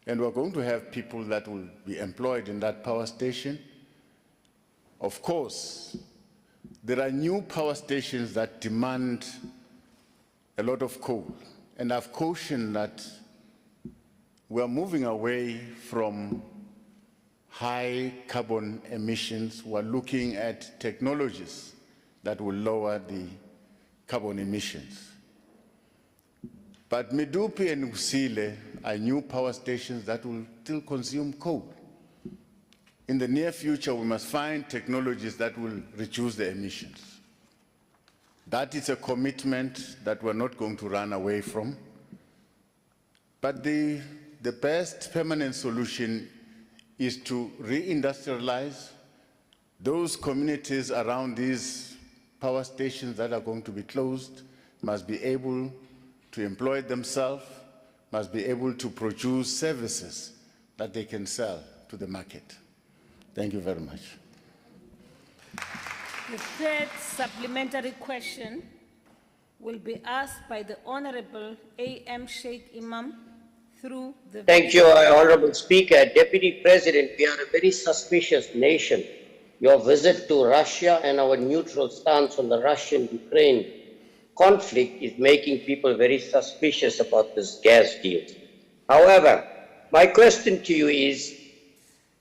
And we're going to have people that will be employed in that power station. Of course, there are new power stations that demand a lot of coal. And I've cautioned that we're moving away from high carbon emissions. We're looking at technologies that will lower the carbon emissions. But Medupi and Usile are new power stations that will still consume coal. In the near future, we must find technologies that will reduce the emissions. That is a commitment that we're not going to run away from. But the best permanent solution is to re-industrialize those communities around these power stations that are going to be closed, must be able to employ themselves, must be able to produce services that they can sell to the market. Thank you very much. The third supplementary question will be asked by the Honorable A.M. Sheikh Imam through the... Thank you, Honorable Speaker. Deputy President, we are a very suspicious nation. Your visit to Russia and our neutral stance on the Russian-Ukraine conflict is making people very suspicious about this gas deal. However, my question to you is,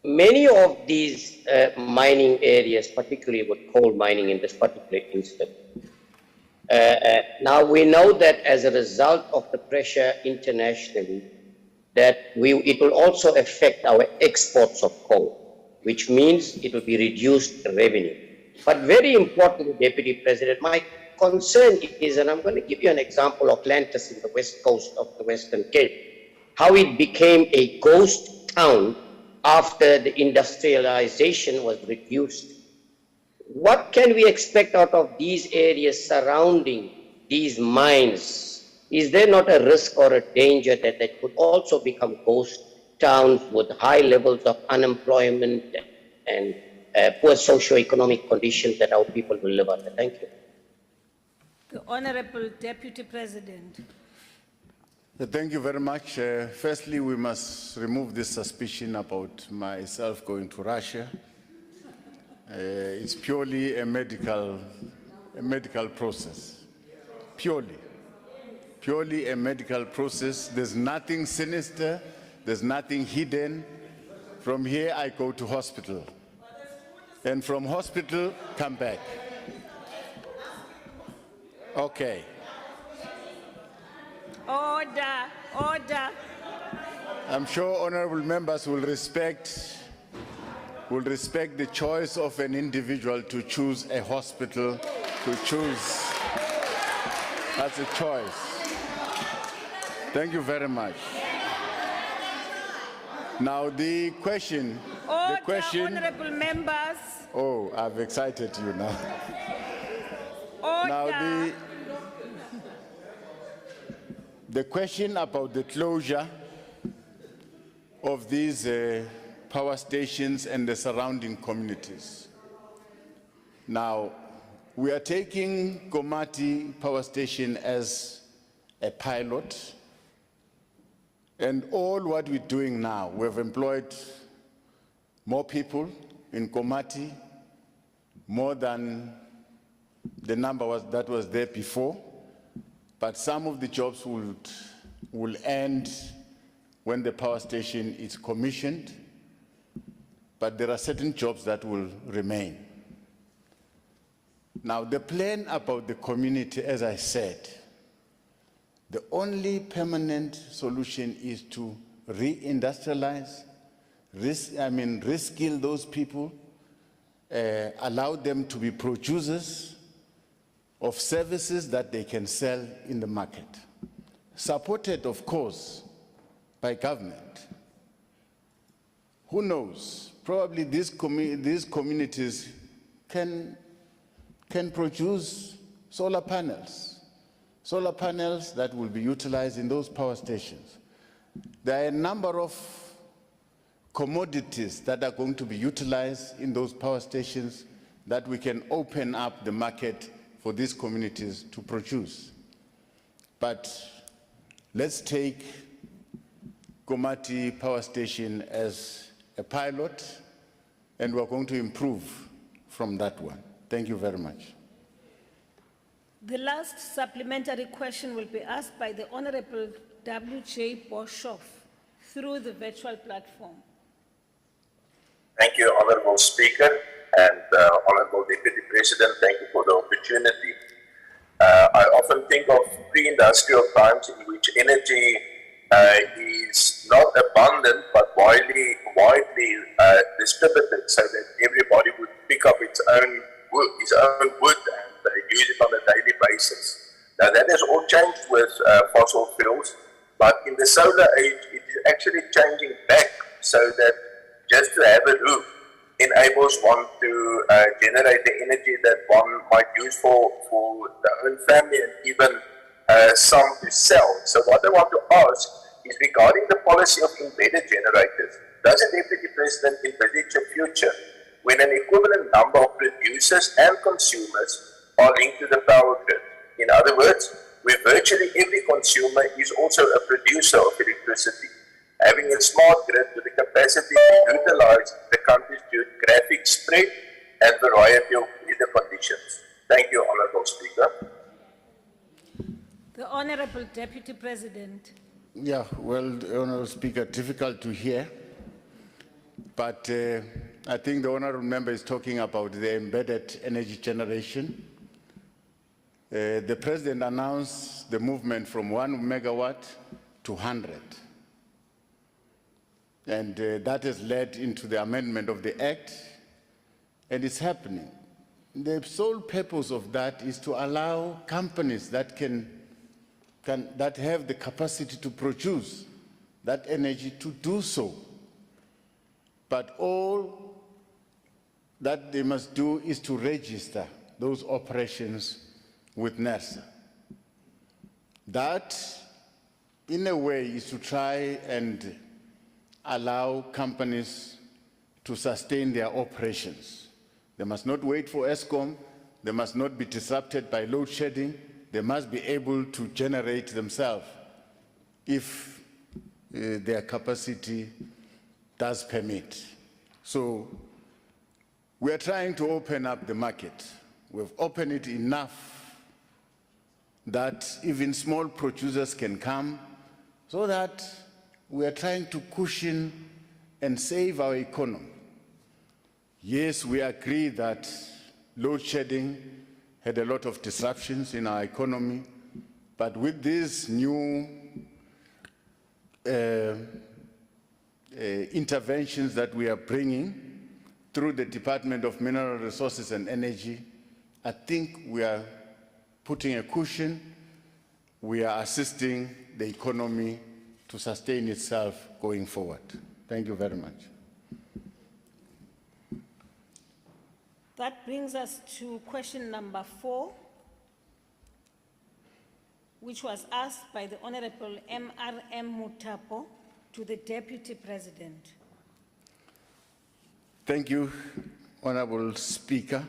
many of these mining areas, particularly with coal mining in this particular instance, now we know that as a result of the pressure internationally, that it will also affect our exports of coal, which means it will be reduced revenue. But very importantly, Deputy President, my concern is, and I'm going to give you an example of Atlantis in the west coast of the Western Cape, how it became a ghost town after the industrialization was reduced. What can we expect out of these areas surrounding these mines? Is there not a risk or a danger that they could also become ghost towns with high levels of unemployment and poor socio-economic conditions that our people will live under? Thank you. The Honorable Deputy President. Thank you very much. Firstly, we must remove this suspicion about myself going to Russia. It's purely a medical process. Purely a medical process. There's nothing sinister. There's nothing hidden. From here, I go to hospital. And from hospital, come back. Okay. Order, order. I'm sure honorable members will respect the choice of an individual to choose a hospital, to choose. That's a choice. Thank you very much. Now the question. Order, honorable members. Oh, I've excited you now. Order. Now the question about the closure of these power stations and the surrounding communities. Now, we are taking Komati Power Station as a pilot, and all what we're doing now, we've employed more people in Komati, more than the number that was there before, but some of the jobs will end when the power station is commissioned, but there are certain jobs that will remain. Now, the plan about the community, as I said, the only permanent solution is to re-industrialize, reskill those people, allow them to be producers of services that they can sell in the market. Supported, of course, by government. Who knows? Probably these communities can produce solar panels that will be utilized in those power stations. There are a number of commodities that are going to be utilized in those power stations that we can open up the market for these communities to produce. But let's take Komati Power Station as a pilot, and we're going to improve from that one. Thank you very much. The last supplementary question will be asked by the Honorable W.J. Boshoff through the virtual platform. Thank you, Honorable Speaker, and Honorable Deputy President, thank you for the opportunity. I often think of pre-industrial times in which energy is not abundant but widely distributed so that everybody would pick up his own wood and use it on a daily basis. Now that has all changed with fossil fuels, but in the solar age it is actually changing back so that just to have a roof enables one to generate the energy that one might use for their own family and even some to sell. So what I want to ask is regarding the policy of embedded generators. Does the Deputy President envisage a future when an equivalent number of producers and consumers are linked to the power grid? In other words, where virtually every consumer is also a producer of electricity, having a smart grid with the capacity to utilize the country's geographic spread and variety of weather conditions. Thank you, Honorable Speaker. The Honorable Deputy President. Yeah, well, Honorable Speaker, difficult to hear, but I think the Honorable Member is talking about the embedded energy generation. The President announced the movement from 1 megawatt to 100. And that has led into the amendment of the Act, and it's happening. The sole purpose of that is to allow companies that that have the capacity to produce that energy to do so. But all that they must do is to register those operations with NERSA. That, in a way, is to try and allow companies to sustain their operations. They must not wait for ESCOM. They must not be disrupted by load shedding. They must be able to generate themselves if their capacity does permit. So we are trying to open up the market. We've opened it enough that even small producers can come, so that we are trying to cushion and save our economy. Yes, we agree that load shedding had a lot of disruptions in our economy, but with these new interventions that we are bringing through the Department of Mineral Resources and Energy, I think we are putting a cushion, we are assisting the economy to sustain itself going forward. Thank you very much. That brings us to question number 4, which was asked by the Honorable MRM Mutapo to the Deputy President. Thank you, Honorable Speaker.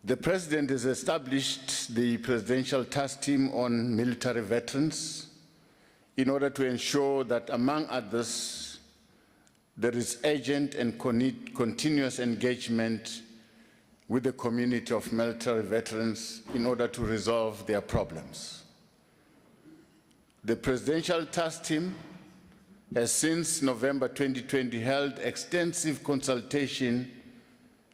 The President has established the Presidential Task Team on Military Veterans in order to ensure that, among others, there is urgent and continuous engagement with the community of military veterans in order to resolve their problems. The Presidential Task Team has since November 2020 held extensive consultation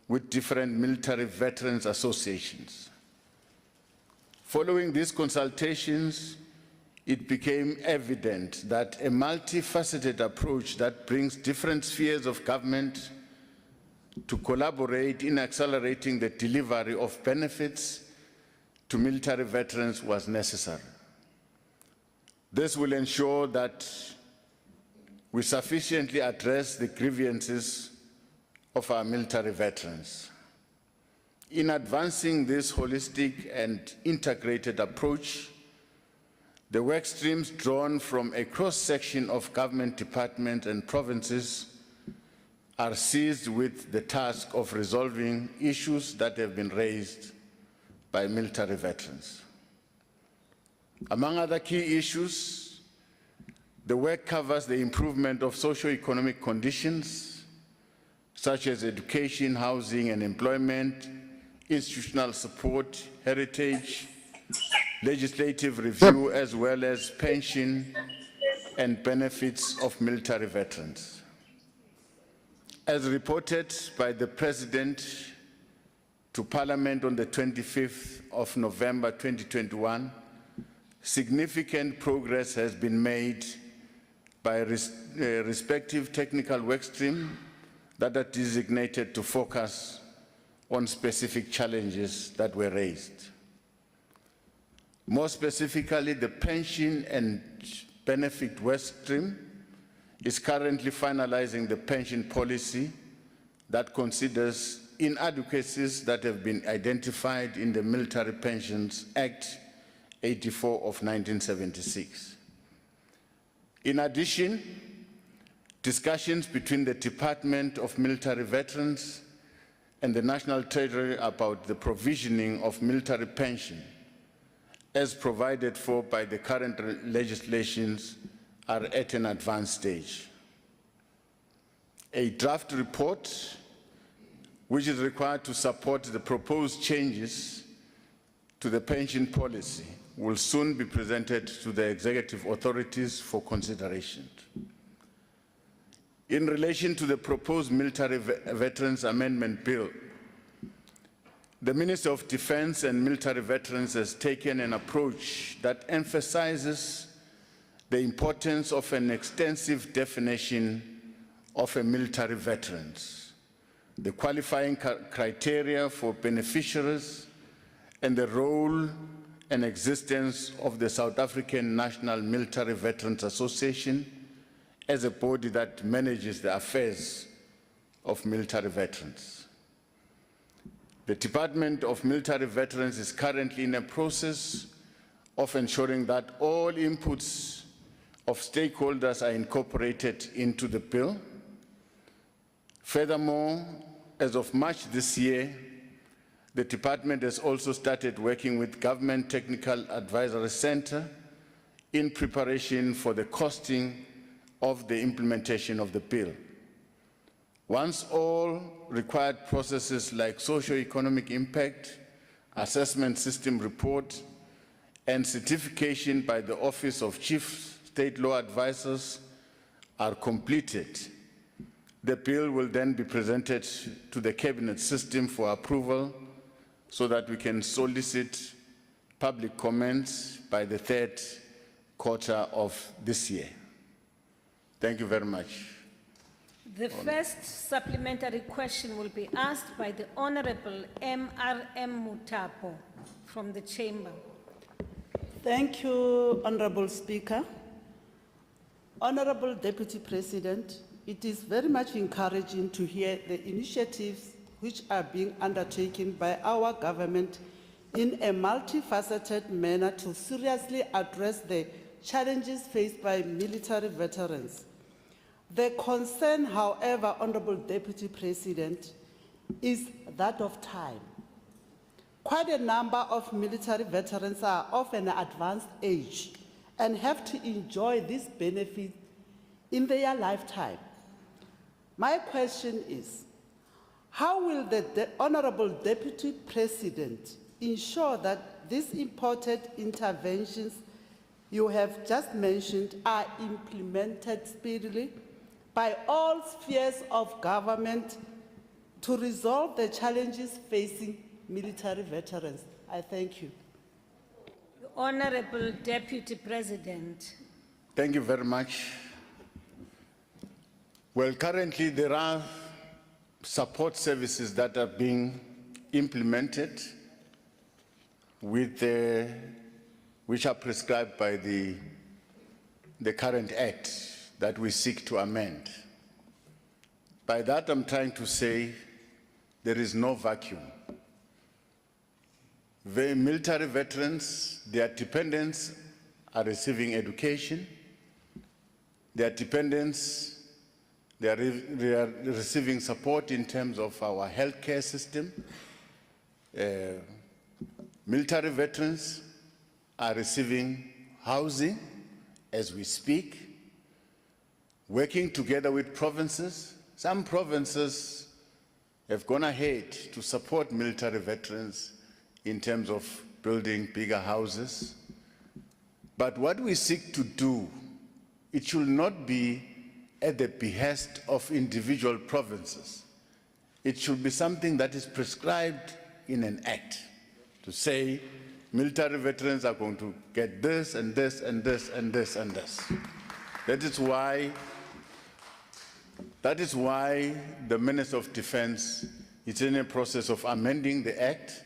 with different military veterans associations. Following these consultations, it became evident that a multifaceted approach that brings different spheres of government to collaborate in accelerating the delivery of benefits to military veterans was necessary. This will ensure that we sufficiently address the grievances of our military veterans. In advancing this holistic and integrated approach, the work streams drawn from a cross-section of government departments and provinces are seized with the task of resolving issues that have been raised by military veterans. Among other key issues, the work covers the improvement of socio-economic conditions, such as education, housing and employment, institutional support, heritage, legislative review, as well as pension and benefits of military veterans. As reported by the President to Parliament on the 25th of November 2021, significant progress has been made by respective technical work streams that are designated to focus on specific challenges that were raised. More specifically, the pension and benefit work stream is currently finalizing the pension policy that considers inadequacies that have been identified in the Military Pensions Act 84 of 1976. In addition, discussions between the Department of Military Veterans and the National Treasury about the provisioning of military pension as provided for by the current legislations are at an advanced stage. A draft report, which is required to support the proposed changes to the pension policy, will soon be presented to the executive authorities for consideration. In relation to the proposed Military Veterans Amendment Bill, the Minister of Defense and Military Veterans has taken an approach that emphasizes the importance of an extensive definition of a military veteran, the qualifying criteria for beneficiaries, and the role and existence of the South African National Military Veterans Association as a body that manages the affairs of military veterans. The Department of Military Veterans is currently in a process of ensuring that all inputs of stakeholders are incorporated into the bill. Furthermore, as of March this year, the department has also started working with Government Technical Advisory Center in preparation for the costing of the implementation of the bill. Once all required processes like socio-economic impact, assessment system report, and certification by the Office of Chief State Law Advisors are completed, the bill will then be presented to the cabinet system for approval so that we can solicit public comments by the third quarter of this year. Thank you very much. The first supplementary question will be asked by the Honorable M.R.M. Mutapo from the Chamber. Thank you, Honorable Speaker. Honorable Deputy President, it is very much encouraging to hear the initiatives which are being undertaken by our government in a multifaceted manner to seriously address the challenges faced by military veterans. The concern, however, Honorable Deputy President, is that of time. Quite a number of military veterans are of an advanced age and have to enjoy this benefit in their lifetime. My question is, how will the Honorable Deputy President ensure that these important interventions you have just mentioned are implemented speedily by all spheres of government to resolve the challenges facing military veterans? I thank you. The Honorable Deputy President. Thank you very much. Well, currently there are support services that are being implemented with which are prescribed by the current act that we seek to amend. By that, I'm trying to say there is no vacuum. The military veterans, their dependents are receiving education. Their dependents, they are receiving support in terms of our healthcare system. Military veterans are receiving housing as we speak, working together with provinces. Some provinces have gone ahead to support military veterans in terms of building bigger houses. But what we seek to do, it should not be at the behest of individual provinces. It should be something that is prescribed in an act to say military veterans are going to get this and this and this and this and this. That is why the Minister of Defense is in a process of amending the act,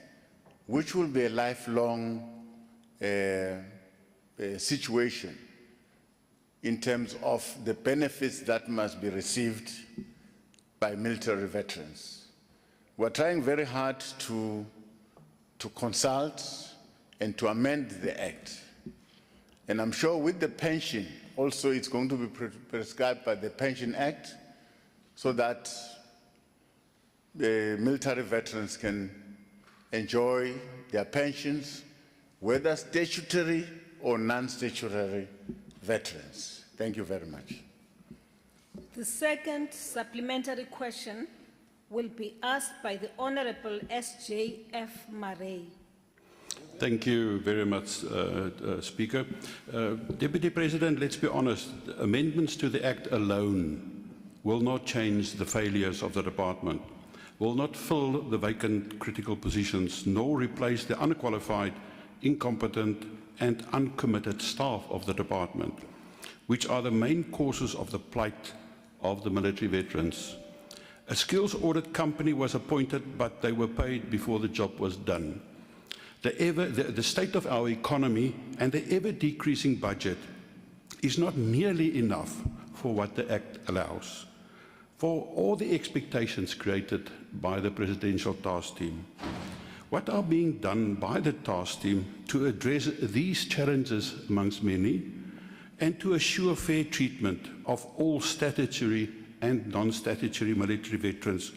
which will be a lifelong situation in terms of the benefits that must be received by military veterans. We're trying very hard to consult and to amend the act. And I'm sure with the pension, also it's going to be prescribed by the Pension Act so that the military veterans can enjoy their pensions, whether statutory or non-statutory veterans. Thank you very much. The second supplementary question will be asked by the Honorable S.J.F. Murray. Thank you very much, Speaker. Deputy President, let's be honest, amendments to the Act alone will not change the failures of the department, will not fill the vacant critical positions, nor replace the unqualified, incompetent and uncommitted staff of the department, which are the main causes of the plight of the military veterans. A skills audit company was appointed, but they were paid before the job was done. The state of our economy and the ever-decreasing budget is not nearly enough for what the Act allows, for all the expectations created by the Presidential Task Team. What are being done by the task team to address these challenges amongst many and to assure fair treatment of all statutory and non-statutory military veterans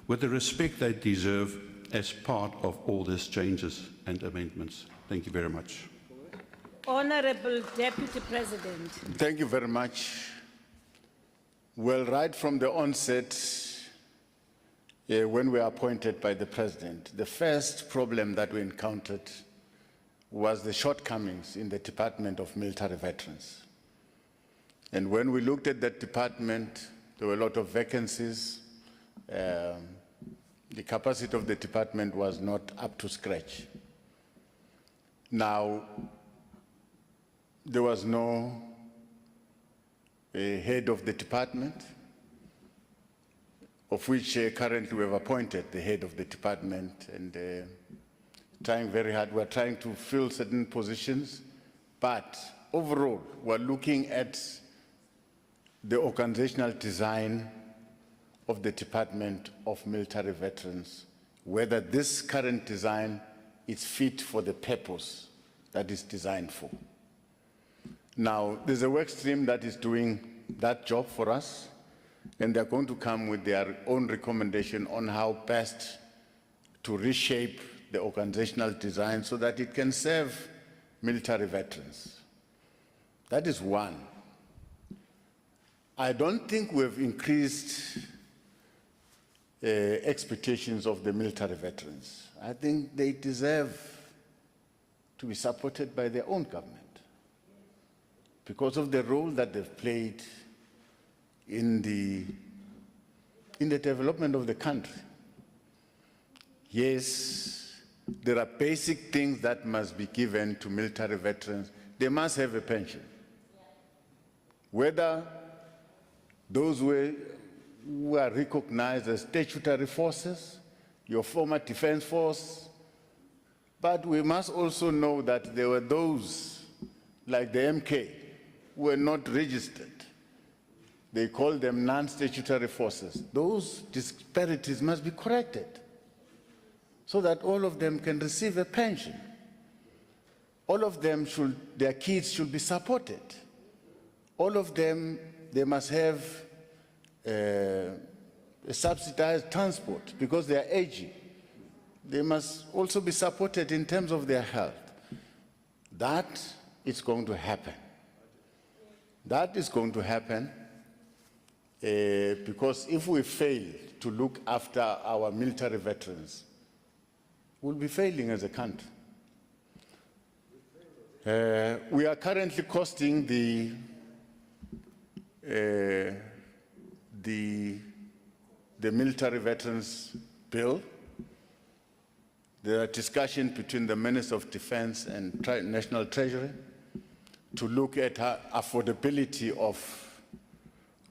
with the respect they deserve as part of all these changes and amendments? Thank you very much. Honorable Deputy President. Thank you very much. Well, right from the onset, when we were appointed by the President, the first problem that we encountered was the shortcomings in the Department of Military Veterans. And when we looked at that department, there were a lot of vacancies. The capacity of the department was not up to scratch. Now, there was no head of the department, of which currently we have appointed the head of the department, and trying very hard. We're trying to fill certain positions, but overall, we're looking at the organizational design of the Department of Military Veterans, whether this current design is fit for the purpose that it's designed for. Now, there's a work stream that is doing that job for us, and they're going to come with their own recommendation on how best to reshape the organizational design so that it can serve military veterans. That is one. I don't think we've increased expectations of the military veterans. I think they deserve to be supported by their own government because of the role that they've played in the development of the country. Yes, there are basic things that must be given to military veterans. They must have a pension. Whether those who are recognized as statutory forces, your former defense force, but we must also know that there were those, like the MK, who were not registered. They call them non-statutory forces. Those disparities must be corrected so that all of them can receive a pension. All of them their kids should be supported. All of them, they must have a subsidized transport because they are aging. They must also be supported in terms of their health. That is going to happen. That is going to happen because if we fail to look after our military veterans, we'll be failing as a country. We are currently costing the military veterans bill. There are discussions between the Minister of Defense and National Treasury to look at affordability of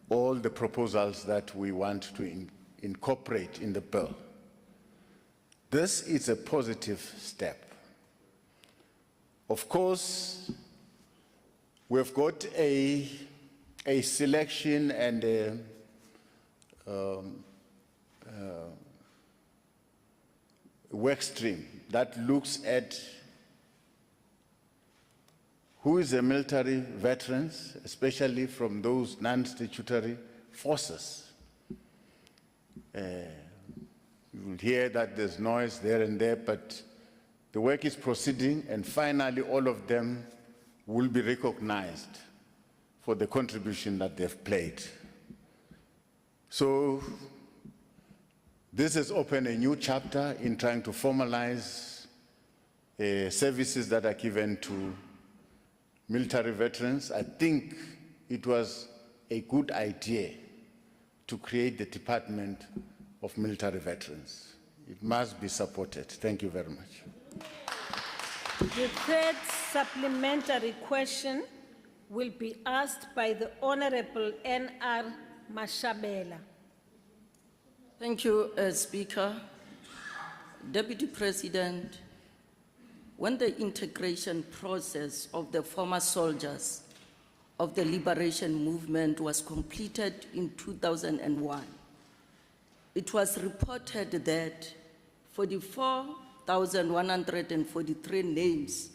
all the proposals that we want to incorporate in the bill. This is a positive step. Of course, we've got a selection and a work stream that looks at who is a military veterans, especially from those non-statutory forces. You will hear that there's noise there and there, but the work is proceeding, and finally all of them will be recognized for the contribution that they've played. So this has opened a new chapter in trying to formalize services that are given to military veterans. I think it was a good idea to create the Department of Military Veterans. It must be supported. Thank you very much. The third supplementary question will be asked by the Honorable N.R. Mashabela. Thank you, Speaker. Deputy President, when the integration process of the former soldiers of the liberation movement was completed in 2001, it was reported that 44,143 names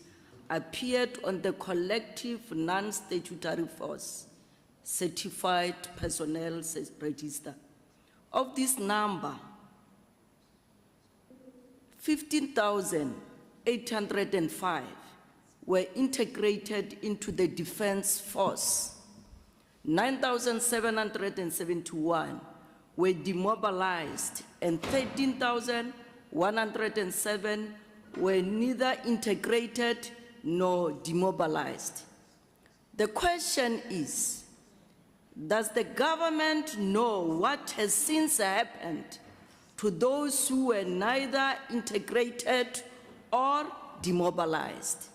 appeared on the collective non-statutory force certified personnel register. Of this number, 15,805 were integrated into the defense force. 9,771 were demobilized, and 13,107 were neither integrated nor demobilized. The question is, does the government know what has since happened to those who were neither integrated or demobilized?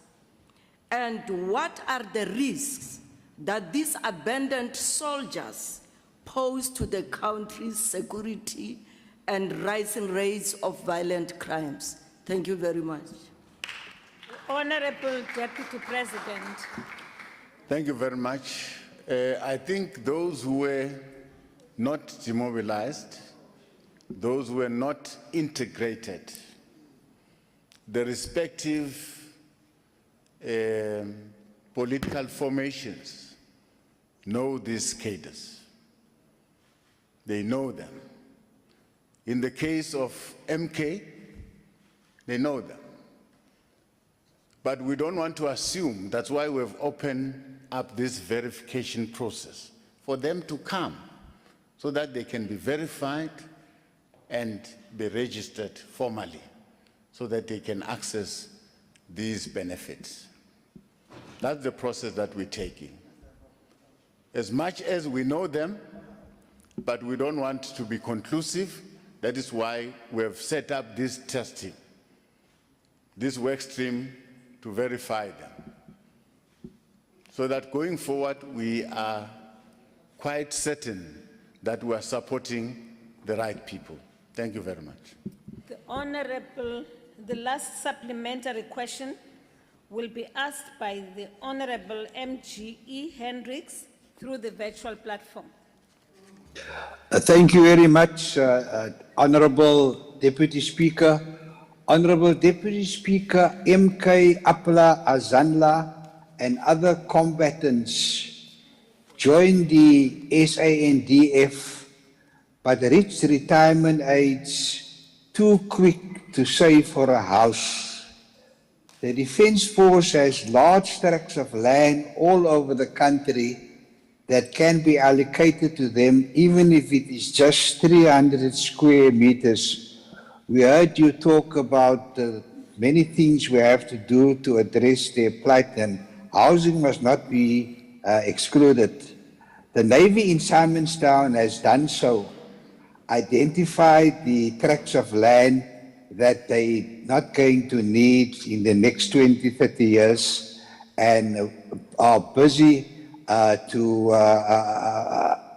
And what are the risks that these abandoned soldiers pose to the country's security and rising rates of violent crimes? Thank you very much. Honorable Deputy President. Thank you very much. I think those who were not demobilized, those who were not integrated, the respective political formations know these cadres. They know them. In the case of MK, they know them. But we don't want to assume, that's why we've opened up this verification process, for them to come so that they can be verified and be registered formally so that they can access these benefits. That's the process that we're taking. As much as we know them, but we don't want to be conclusive, that is why we have set up this testing, this work stream to verify them, so that going forward we are quite certain that we are supporting the right people. Thank you very much. The last supplementary question will be asked by the Honorable MGE Hendricks through the virtual platform. Thank you very much, Honorable Deputy Speaker. Honorable Deputy Speaker, MK Apla Azanla and other combatants joined the SANDF but reached retirement age too quick to save for a house. The Defence Force has large tracts of land all over the country that can be allocated to them, even if it is just 300 square meters. We heard you talk about the many things we have to do to address their plight, and housing must not be excluded. The Navy in Simonstown has done so, identified the tracts of land that they're not going to need in the next 20, 30 years, and are busy to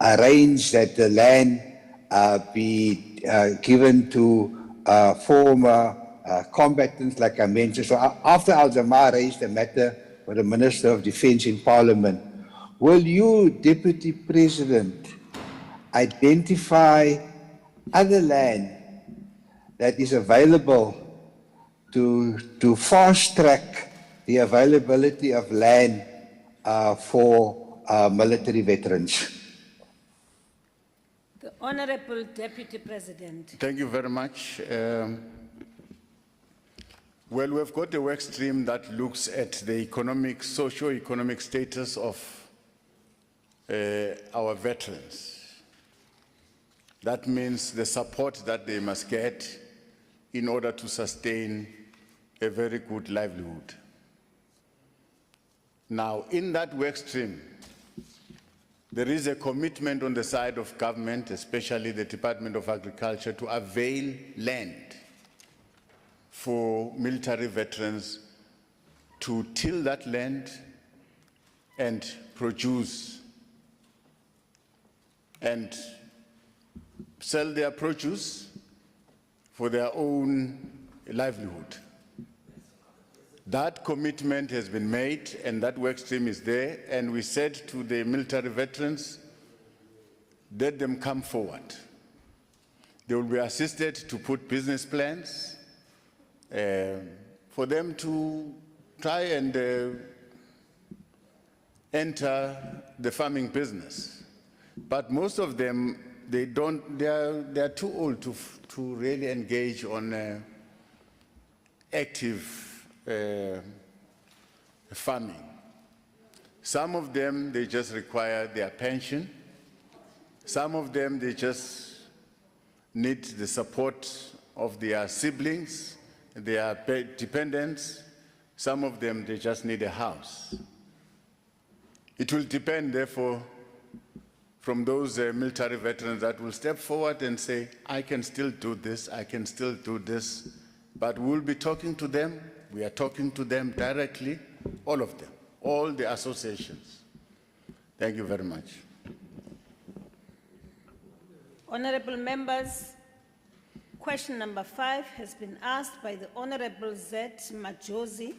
arrange that the land be given to former combatants, like I mentioned. So after Al-Jamaa raised the matter with the Minister of Defence in Parliament, will you, Deputy President, identify other land that is available to fast-track the availability of land for military veterans? The Honorable Deputy President. Thank you very much. Well, we've got a work stream that looks at the socio-economic status of our veterans. That means the support that they must get in order to sustain a very good livelihood. Now, in that work stream, there is a commitment on the side of government, especially the Department of Agriculture, to avail land for military veterans to till that land and produce and sell their produce for their own livelihood. That commitment has been made, and that work stream is there, and we said to the military veterans, let them come forward. They will be assisted to put business plans for them to try and enter the farming business. But most of them, they are too old to really engage on active farming. Some of them, they just require their pension. Some of them, they just need the support of their siblings, their dependents. Some of them, they just need a house. It will depend, therefore, from those military veterans that will step forward and say, I can still do this, I can still do this. But we'll be talking to them. We are talking to them directly, all of them, all the associations. Thank you very much. Honorable members, question number 5 has been asked by the Honorable Z. Majozi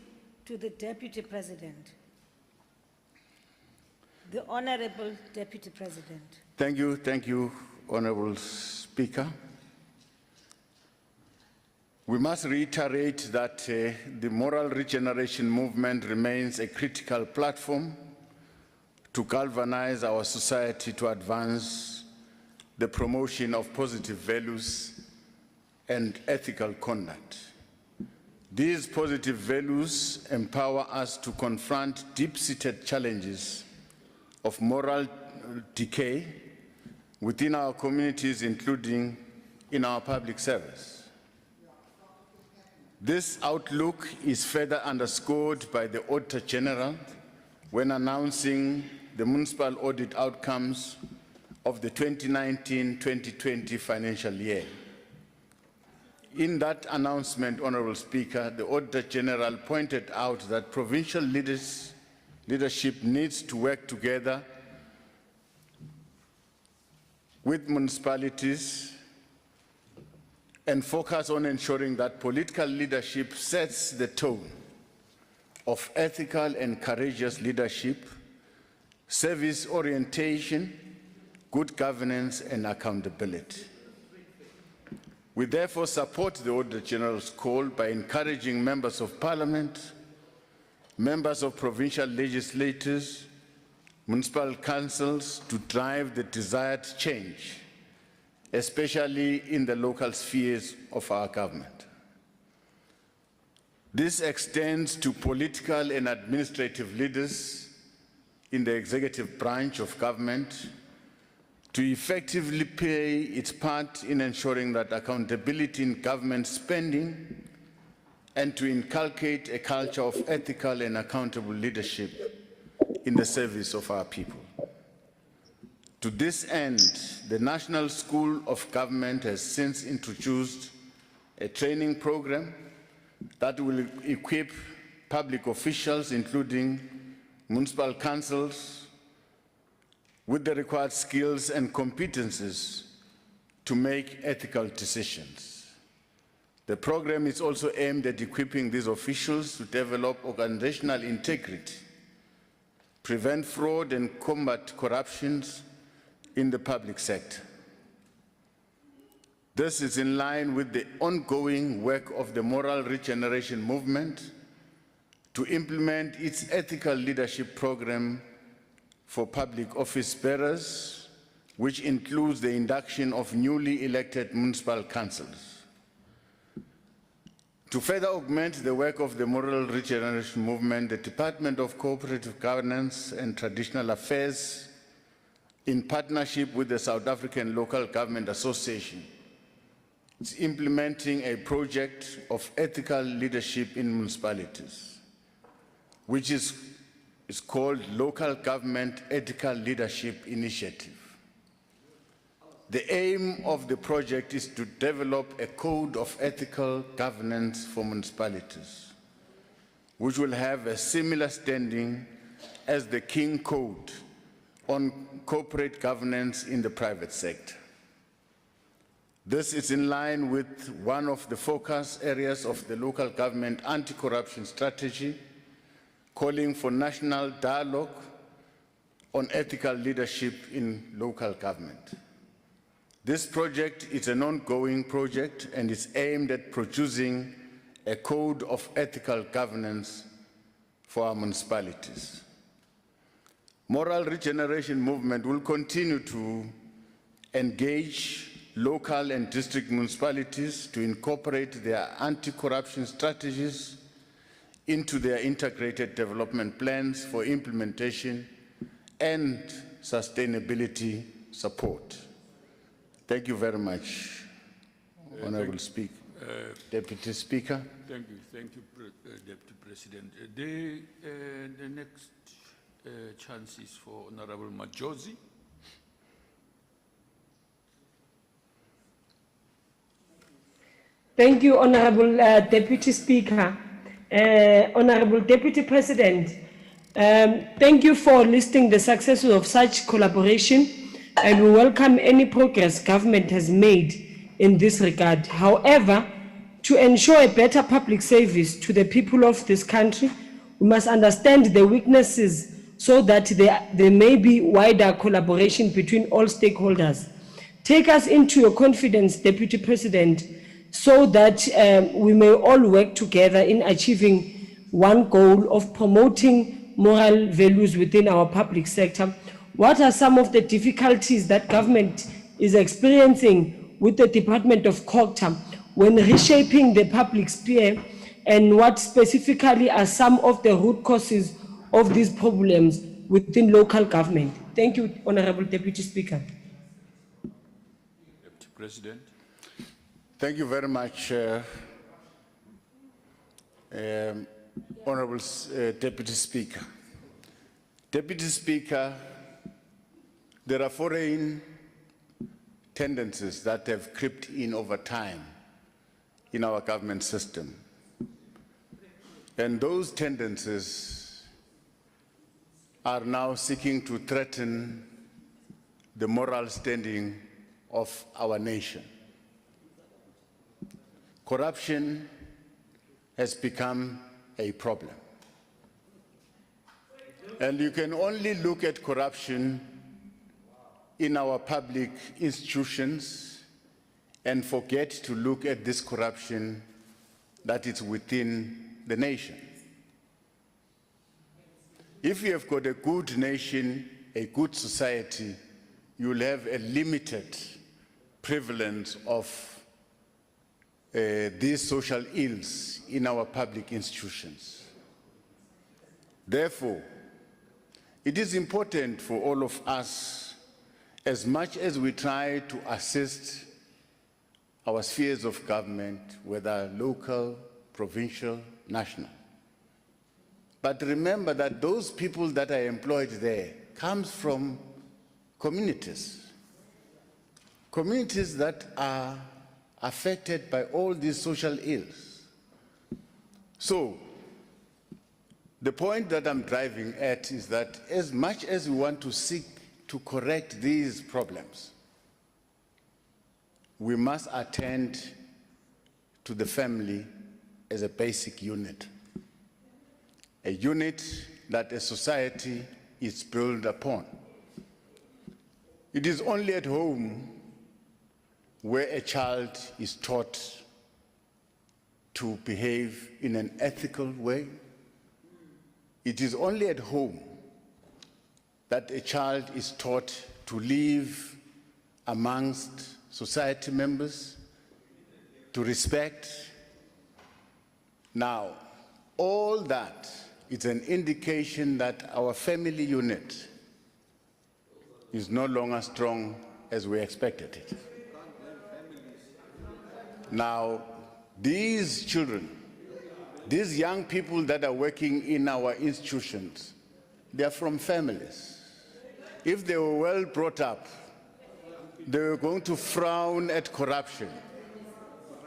to the Deputy President. The Honorable Deputy President. Thank you, Honorable Speaker. We must reiterate that the moral regeneration movement remains a critical platform to galvanize our society to advance the promotion of positive values and ethical conduct. These positive values empower us to confront deep-seated challenges of moral decay within our communities, including in our public service. This outlook is further underscored by the Auditor General when announcing the municipal audit outcomes of the 2019-2020 financial year. In that announcement, Honorable Speaker, the Auditor General pointed out that provincial leadership needs to work together with municipalities and focus on ensuring that political leadership sets the tone of ethical and courageous leadership, service orientation, good governance, and accountability. We therefore support the Auditor General's call by encouraging members of Parliament, members of provincial legislatures, municipal councils to drive the desired change, especially in the local spheres of our government. This extends to political and administrative leaders in the executive branch of government to effectively play its part in ensuring that accountability in government spending and to inculcate a culture of ethical and accountable leadership in the service of our people. To this end, the National School of Government has since introduced a training program that will equip public officials, including municipal councils, with the required skills and competencies to make ethical decisions. The program is also aimed at equipping these officials to develop organizational integrity, prevent fraud, and combat corruptions in the public sector. This is in line with the ongoing work of the Moral Regeneration Movement to implement its ethical leadership program for public office bearers, which includes the induction of newly elected municipal councils. To further augment the work of the Moral Regeneration Movement, the Department of Cooperative Governance and Traditional Affairs, in partnership with the South African Local Government Association, is implementing a project of ethical leadership in municipalities, which is called Local Government Ethical Leadership Initiative. The aim of the project is to develop a code of ethical governance for municipalities, which will have a similar standing as the King Code on corporate governance in the private sector. This is in line with one of the focus areas of the local government anti-corruption strategy, calling for national dialogue on ethical leadership in local government. This project is an ongoing project and is aimed at producing a code of ethical governance for our municipalities. Moral Regeneration Movement will continue to engage local and district municipalities to incorporate their anti-corruption strategies into their integrated development plans for implementation and sustainability support. Thank you very much, Honorable Speaker. Deputy Speaker. Thank you, Deputy President. The next chance is for Honorable Majozi. Thank you, Honorable Deputy Speaker. Honorable Deputy President, thank you for listing the successes of such collaboration, and we welcome any progress government has made in this regard. However, to ensure a better public service to the people of this country, we must understand the weaknesses so that there may be wider collaboration between all stakeholders. Take us into your confidence, Deputy President, so that we may all work together in achieving one goal of promoting moral values within our public sector. What are some of the difficulties that government is experiencing with the Department of Culture when reshaping the public sphere, and what specifically are some of the root causes of these problems within local government? Thank you, Honorable Deputy Speaker. Deputy President. Thank you very much, Honorable Deputy Speaker. Deputy Speaker, there are foreign tendencies that have crept in over time in our government system. And those tendencies are now seeking to threaten the moral standing of our nation. Corruption has become a problem. And you can only look at corruption in our public institutions and forget to look at this corruption that is within the nation. If you have got a good nation, a good society, you'll have a limited prevalence of these social ills in our public institutions. Therefore, it is important for all of us, as much as we try to assist our spheres of government, whether local, provincial, national. But remember that those people that are employed there comes from communities. Communities that are affected by all these social ills. So, the point that I'm driving at is that as much as we want to seek to correct these problems, we must attend to the family as a basic unit, a unit that a society is built upon. It is only at home where a child is taught to behave in an ethical way. It is only at home that a child is taught to live amongst society members, to respect. Now, all that is an indication that our family unit is no longer strong as we expected it. Now, these children, these young people that are working in our institutions, they are from families. If they were well brought up, they were going to frown at corruption.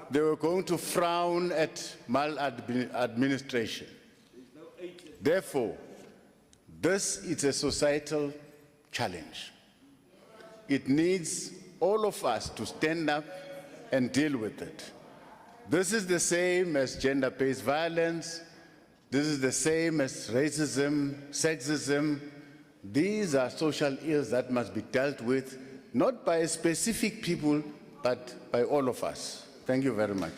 They were going to frown at maladministration. Therefore, this is a societal challenge. It needs all of us to stand up and deal with it. This is the same as gender-based violence. This is the same as racism, sexism. These are social ills that must be dealt with, not by specific people, but by all of us. Thank you very much.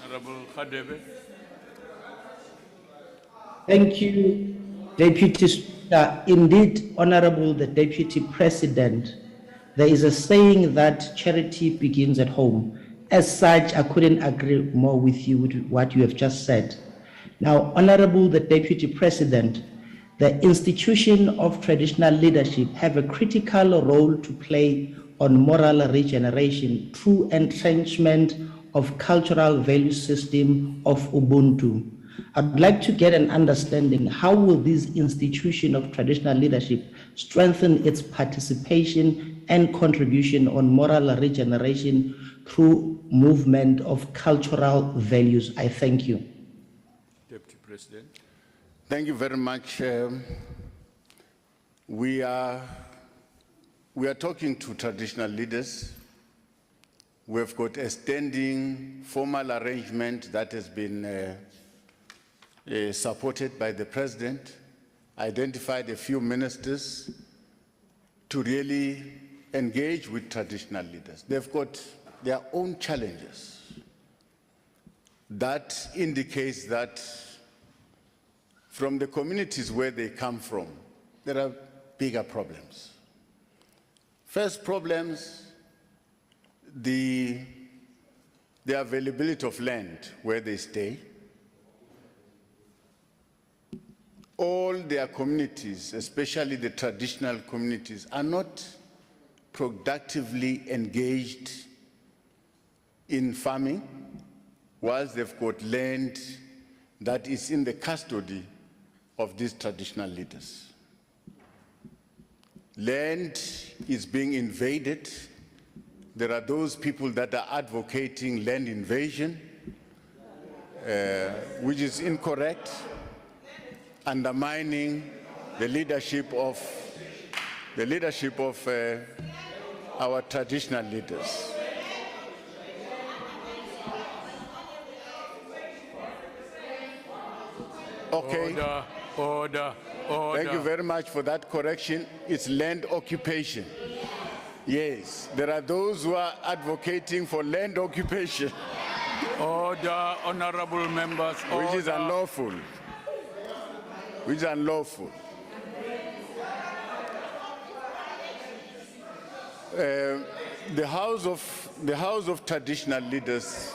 Honorable Khadebe. Thank you, Deputy Speaker. Indeed, Honorable the Deputy President, there is a saying that charity begins at home. As such, I couldn't agree more with you with what you have just said. Now, Honorable the Deputy President, the institution of traditional leadership have a critical role to play on moral regeneration through entrenchment of cultural value system of Ubuntu. I'd like to get an understanding, how will this institution of traditional leadership strengthen its participation and contribution on moral regeneration through movement of cultural values. I thank you. Deputy President. Thank you very much. We are talking to traditional leaders. We've got a standing formal arrangement that has been supported by the President, identified a few ministers to really engage with traditional leaders. They've got their own challenges. That indicates that from the communities where they come from, there are bigger problems. First problems, the availability of land where they stay. All their communities, especially the traditional communities, are not productively engaged in farming, whilst they've got land that is in the custody of these traditional leaders. Land is being invaded. There are those people that are advocating land invasion, which is incorrect, undermining the leadership of our traditional leaders. Okay. Order. Thank you very much for that correction. It's land occupation. Yes, there are those who are advocating for land occupation. Order, honorable members. Order. Which is unlawful. Which is unlawful. The House of Traditional Leaders,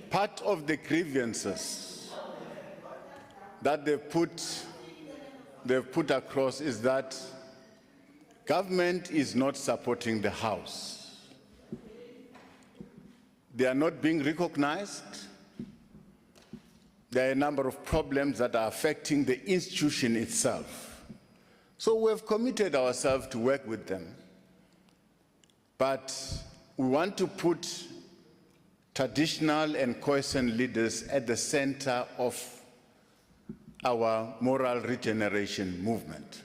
part of the grievances that they've put across is that government is not supporting the House. They are not being recognized. There are a number of problems that are affecting the institution itself. So we have committed ourselves to work with them. But we want to put traditional and Khoisan leaders at the center of our moral regeneration movement.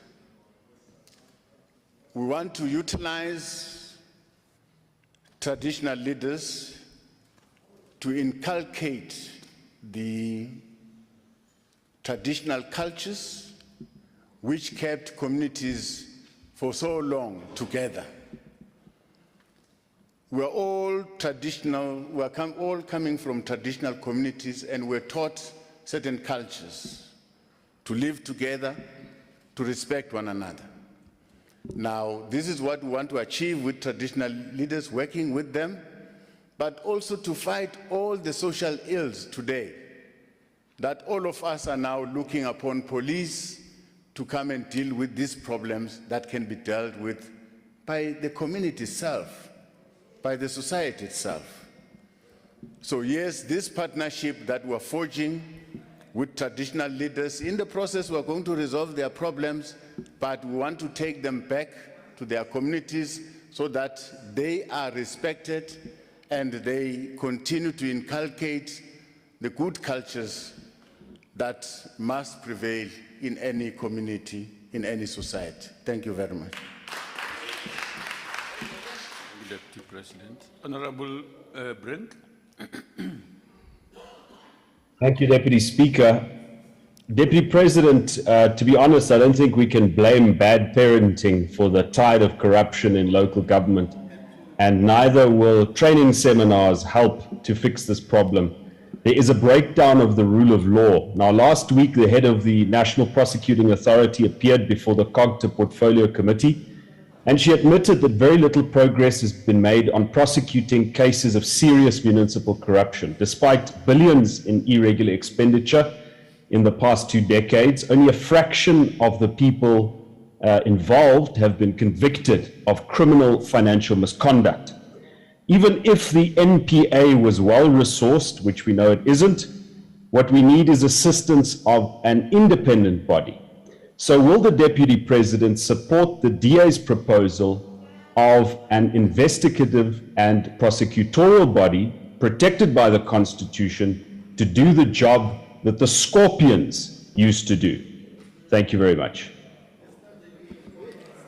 We want to utilize traditional leaders to inculcate the traditional cultures which kept communities for so long together. We're all traditional, we're all coming from traditional communities, and we're taught certain cultures to live together, to respect one another. Now, this is what we want to achieve with traditional leaders, working with them, but also to fight all the social ills today, that all of us are now looking upon police to come and deal with these problems that can be dealt with by the community itself, by the society itself. So yes, this partnership that we're forging with traditional leaders, in the process we're going to resolve their problems, but we want to take them back to their communities so that they are respected and they continue to inculcate the good cultures that must prevail in any community, in any society. Thank you very much. Deputy President. Honorable Brent. Thank you, Deputy Speaker. Deputy President, to be honest, I don't think we can blame bad parenting for the tide of corruption in local government, and neither will training seminars help to fix this problem. There is a breakdown of the rule of law. Now, last week, the head of the National Prosecuting Authority appeared before the COGTA Portfolio Committee, and she admitted that very little progress has been made on prosecuting cases of serious municipal corruption. Despite billions in irregular expenditure in the past 2 decades, only a fraction of the people involved have been convicted of criminal financial misconduct. Even if the NPA was well-resourced, which we know it isn't, what we need is assistance of an independent body, So will the Deputy President support the DA's proposal of an investigative and prosecutorial body protected by the Constitution to do the job that the Scorpions used to do? Thank you very much.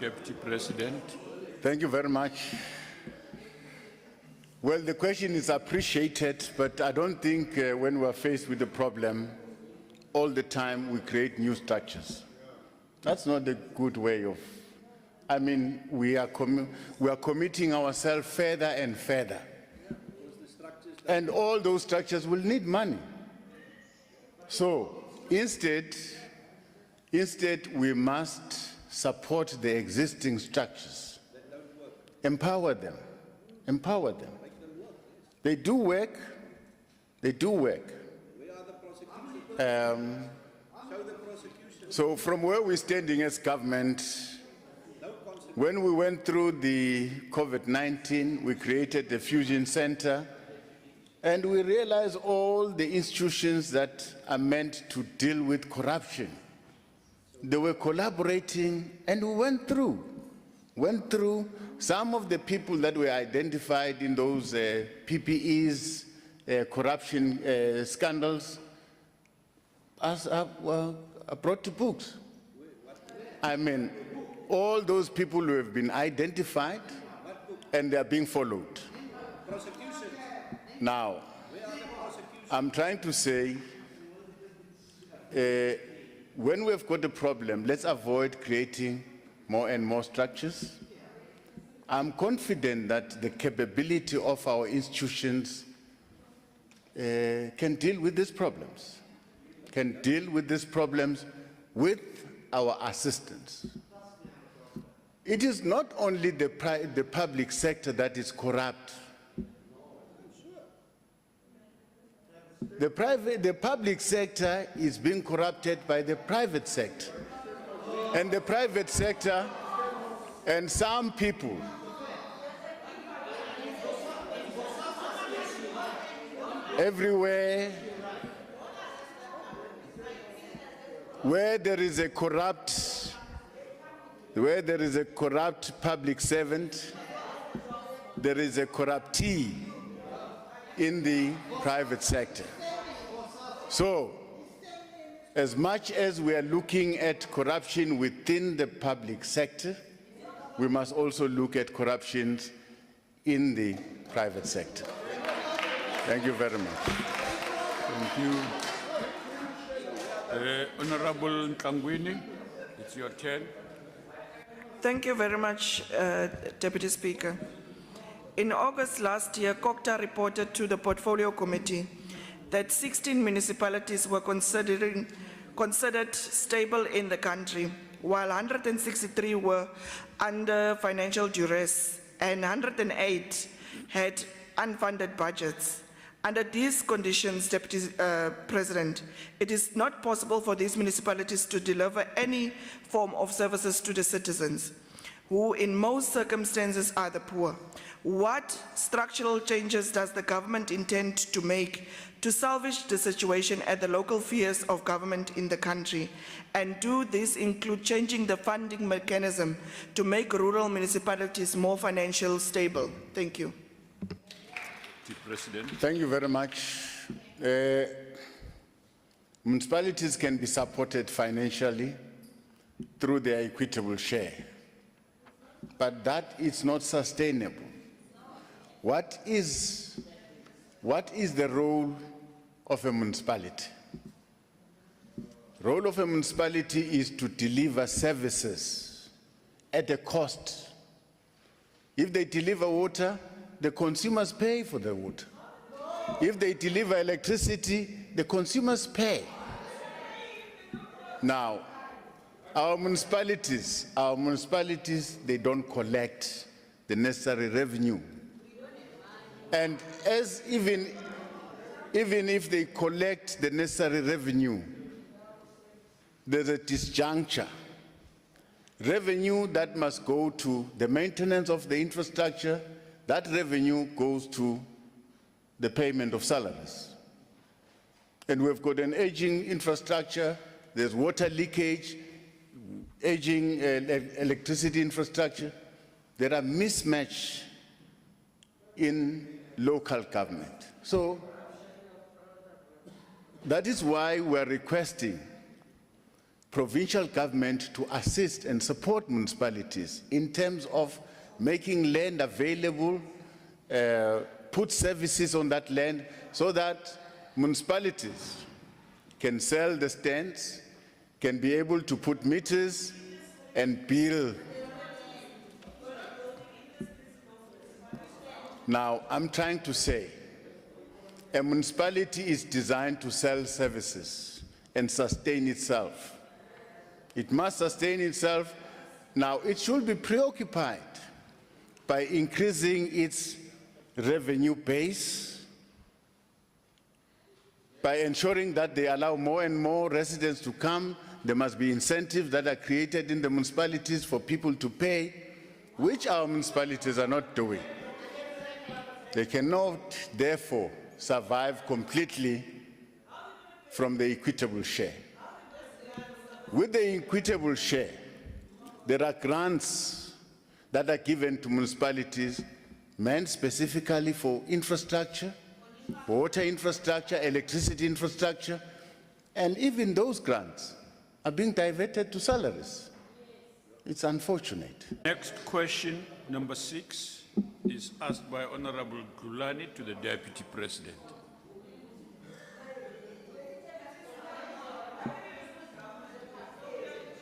Deputy President. Thank you very much. Well, the question is appreciated, but I don't think when we're faced with a problem, all the time we create new structures. That's not a good way of, I mean, we are committing ourselves further and further. And all those structures will need money. So instead we must support the existing structures. Empower them. Empower them. They do work. They do work. So from where we're standing as government, when we went through the COVID-19, we created the Fusion Center, and we realized all the institutions that are meant to deal with corruption. They were collaborating, and we went through some of the people that were identified in those PPEs, corruption scandals, are brought to books. I mean, all those people who have been identified and they are being followed. Now, I'm trying to say, when we've got a problem, let's avoid creating more and more structures. I'm confident that the capability of our institutions can deal with these problems, with our assistance. It is not only the public sector that is corrupt. The public sector is being corrupted by the private sector. And the private sector and some people everywhere where there is a corrupt public servant, there is a corruptee in the private sector. So, as much as we are looking at corruption within the public sector, we must also look at corruption in the private sector. Thank you very much. Thank you. Honorable Ntangwini, it's your turn. Thank you very much, Deputy Speaker. In August last year, COCTA reported to the Portfolio Committee that 16 municipalities were considered stable in the country, while 163 were under financial duress and 108 had unfunded budgets. Under these conditions, Deputy President, it is not possible for these municipalities to deliver any form of services to the citizens, who in most circumstances are the poor. What structural changes does the government intend to make to salvage the situation at the local spheres of government in the country? And do these include changing the funding mechanism to make rural municipalities more financially stable? Thank you. President. Thank you very much. Municipalities can be supported financially through their equitable share, but that is not sustainable. What is the role of a municipality? The role of a municipality is to deliver services at a cost. If they deliver water, the consumers pay for the water. If they deliver electricity, the consumers pay. Now, our municipalities, they don't collect the necessary revenue. And even if they collect the necessary revenue, there's a disjuncture. Revenue that must go to the maintenance of the infrastructure, that revenue goes to the payment of salaries. And we've got an aging infrastructure, there's water leakage. aging electricity infrastructure. There are mismatch in local government. So that is why we are requesting provincial government to assist and support municipalities in terms of making land available, put services on that land so that municipalities can sell the stands, can be able to put meters and bill. Now, I'm trying to say, a municipality is designed to sell services and sustain itself. It must sustain itself. Now, it should be preoccupied by increasing its revenue base, by ensuring that they allow more and more residents to come. There must be incentives that are created in the municipalities for people to pay, which our municipalities are not doing. They cannot, therefore, survive completely from the equitable share. With the equitable share, there are grants that are given to municipalities meant specifically for infrastructure, water infrastructure, electricity infrastructure, and even those grants are being diverted to salaries. It's unfortunate. Next question, number 6, is asked by Honorable Gulani to the Deputy President.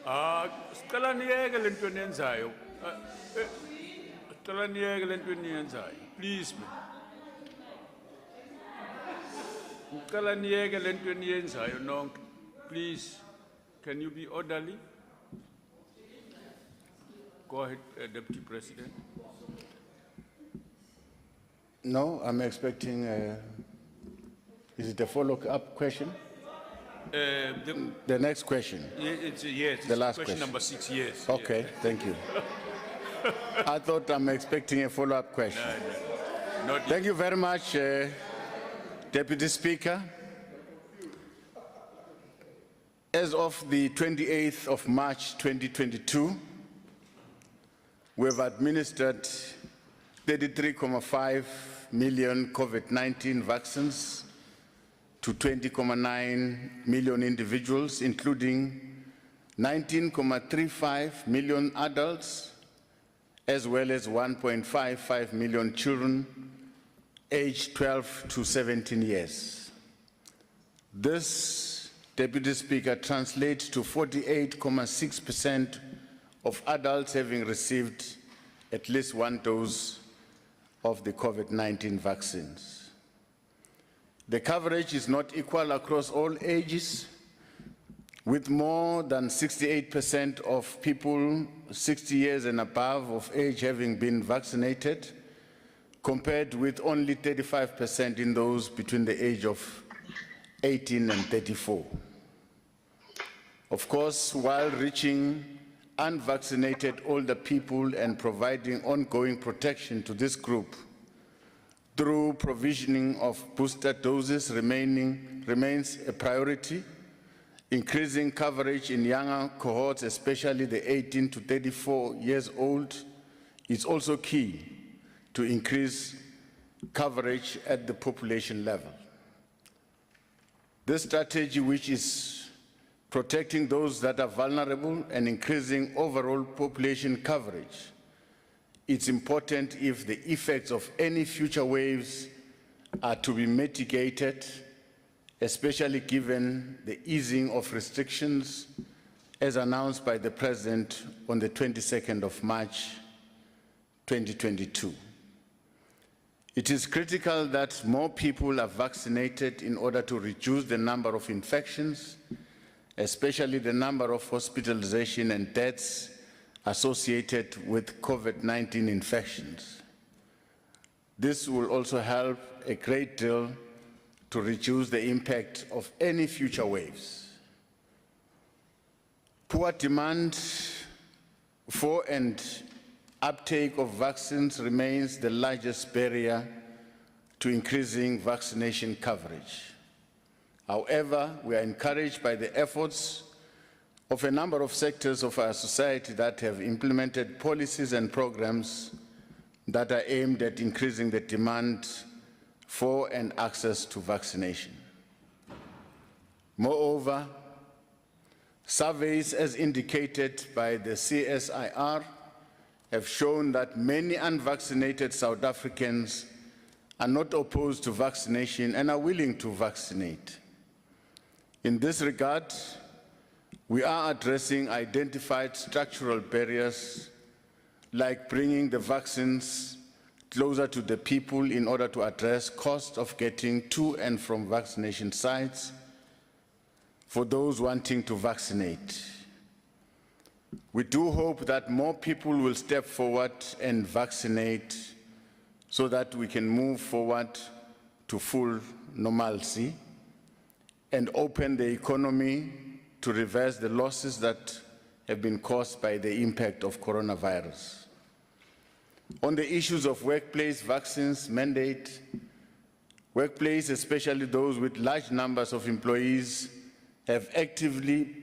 Sicela niyeke le nto niyenzayo. Sicela niyeke le nto niyenzayo. Please, man. Sicela niyeke le nto niyenzayo nonke. Please, can you be orderly? Go ahead, Deputy President. No, I'm expecting, is it a follow-up question? The next question. Yes, The last question question. number 6, yes. Okay, Yes. thank you. I thought I'm expecting a follow-up question. No, not Thank you very much, Deputy Speaker. As of the 28th of March 2022, we have administered 33.5 million COVID-19 vaccines to 20.9 million individuals, including 19.35 million adults, as well as 1.55 million children aged 12 to 17 years. This, Deputy Speaker, translates to 48.6% of adults having received at least one dose of the COVID-19 vaccines. The coverage is not equal across all ages, with more than 68% of people 60 years and above of age having been vaccinated, compared with only 35% in those between the age of 18 and 34. Of course, while reaching unvaccinated older people and providing ongoing protection to this group through provisioning of booster doses remains a priority. Increasing coverage in younger cohorts, especially the 18 to 34 years old, is also key to increase coverage at the population level. This strategy, which is protecting those that are vulnerable and increasing overall population coverage, it's important if the effects of any future waves are to be mitigated, especially given the easing of restrictions as announced by the President on the 22nd of March 2022. It is critical that more people are vaccinated in order to reduce the number of infections, especially the number of hospitalization and deaths associated with COVID-19 infections. This will also help a great deal to reduce the impact of any future waves. Poor demand for and uptake of vaccines remains the largest barrier to increasing vaccination coverage. However, we are encouraged by the efforts of a number of sectors of our society that have implemented policies and programs that are aimed at increasing the demand for and access to vaccination. Moreover, surveys as indicated by the CSIR have shown that many unvaccinated South Africans are not opposed to vaccination and are willing to vaccinate. In this regard, we are addressing identified structural barriers like bringing the vaccines closer to the people in order to address cost of getting to and from vaccination sites for those wanting to vaccinate. We do hope that more people will step forward and vaccinate so that we can move forward to full normalcy and open the economy to reverse the losses that have been caused by the impact of coronavirus. On the issues of workplace vaccines mandate, workplace, especially those with large numbers of employees, have actively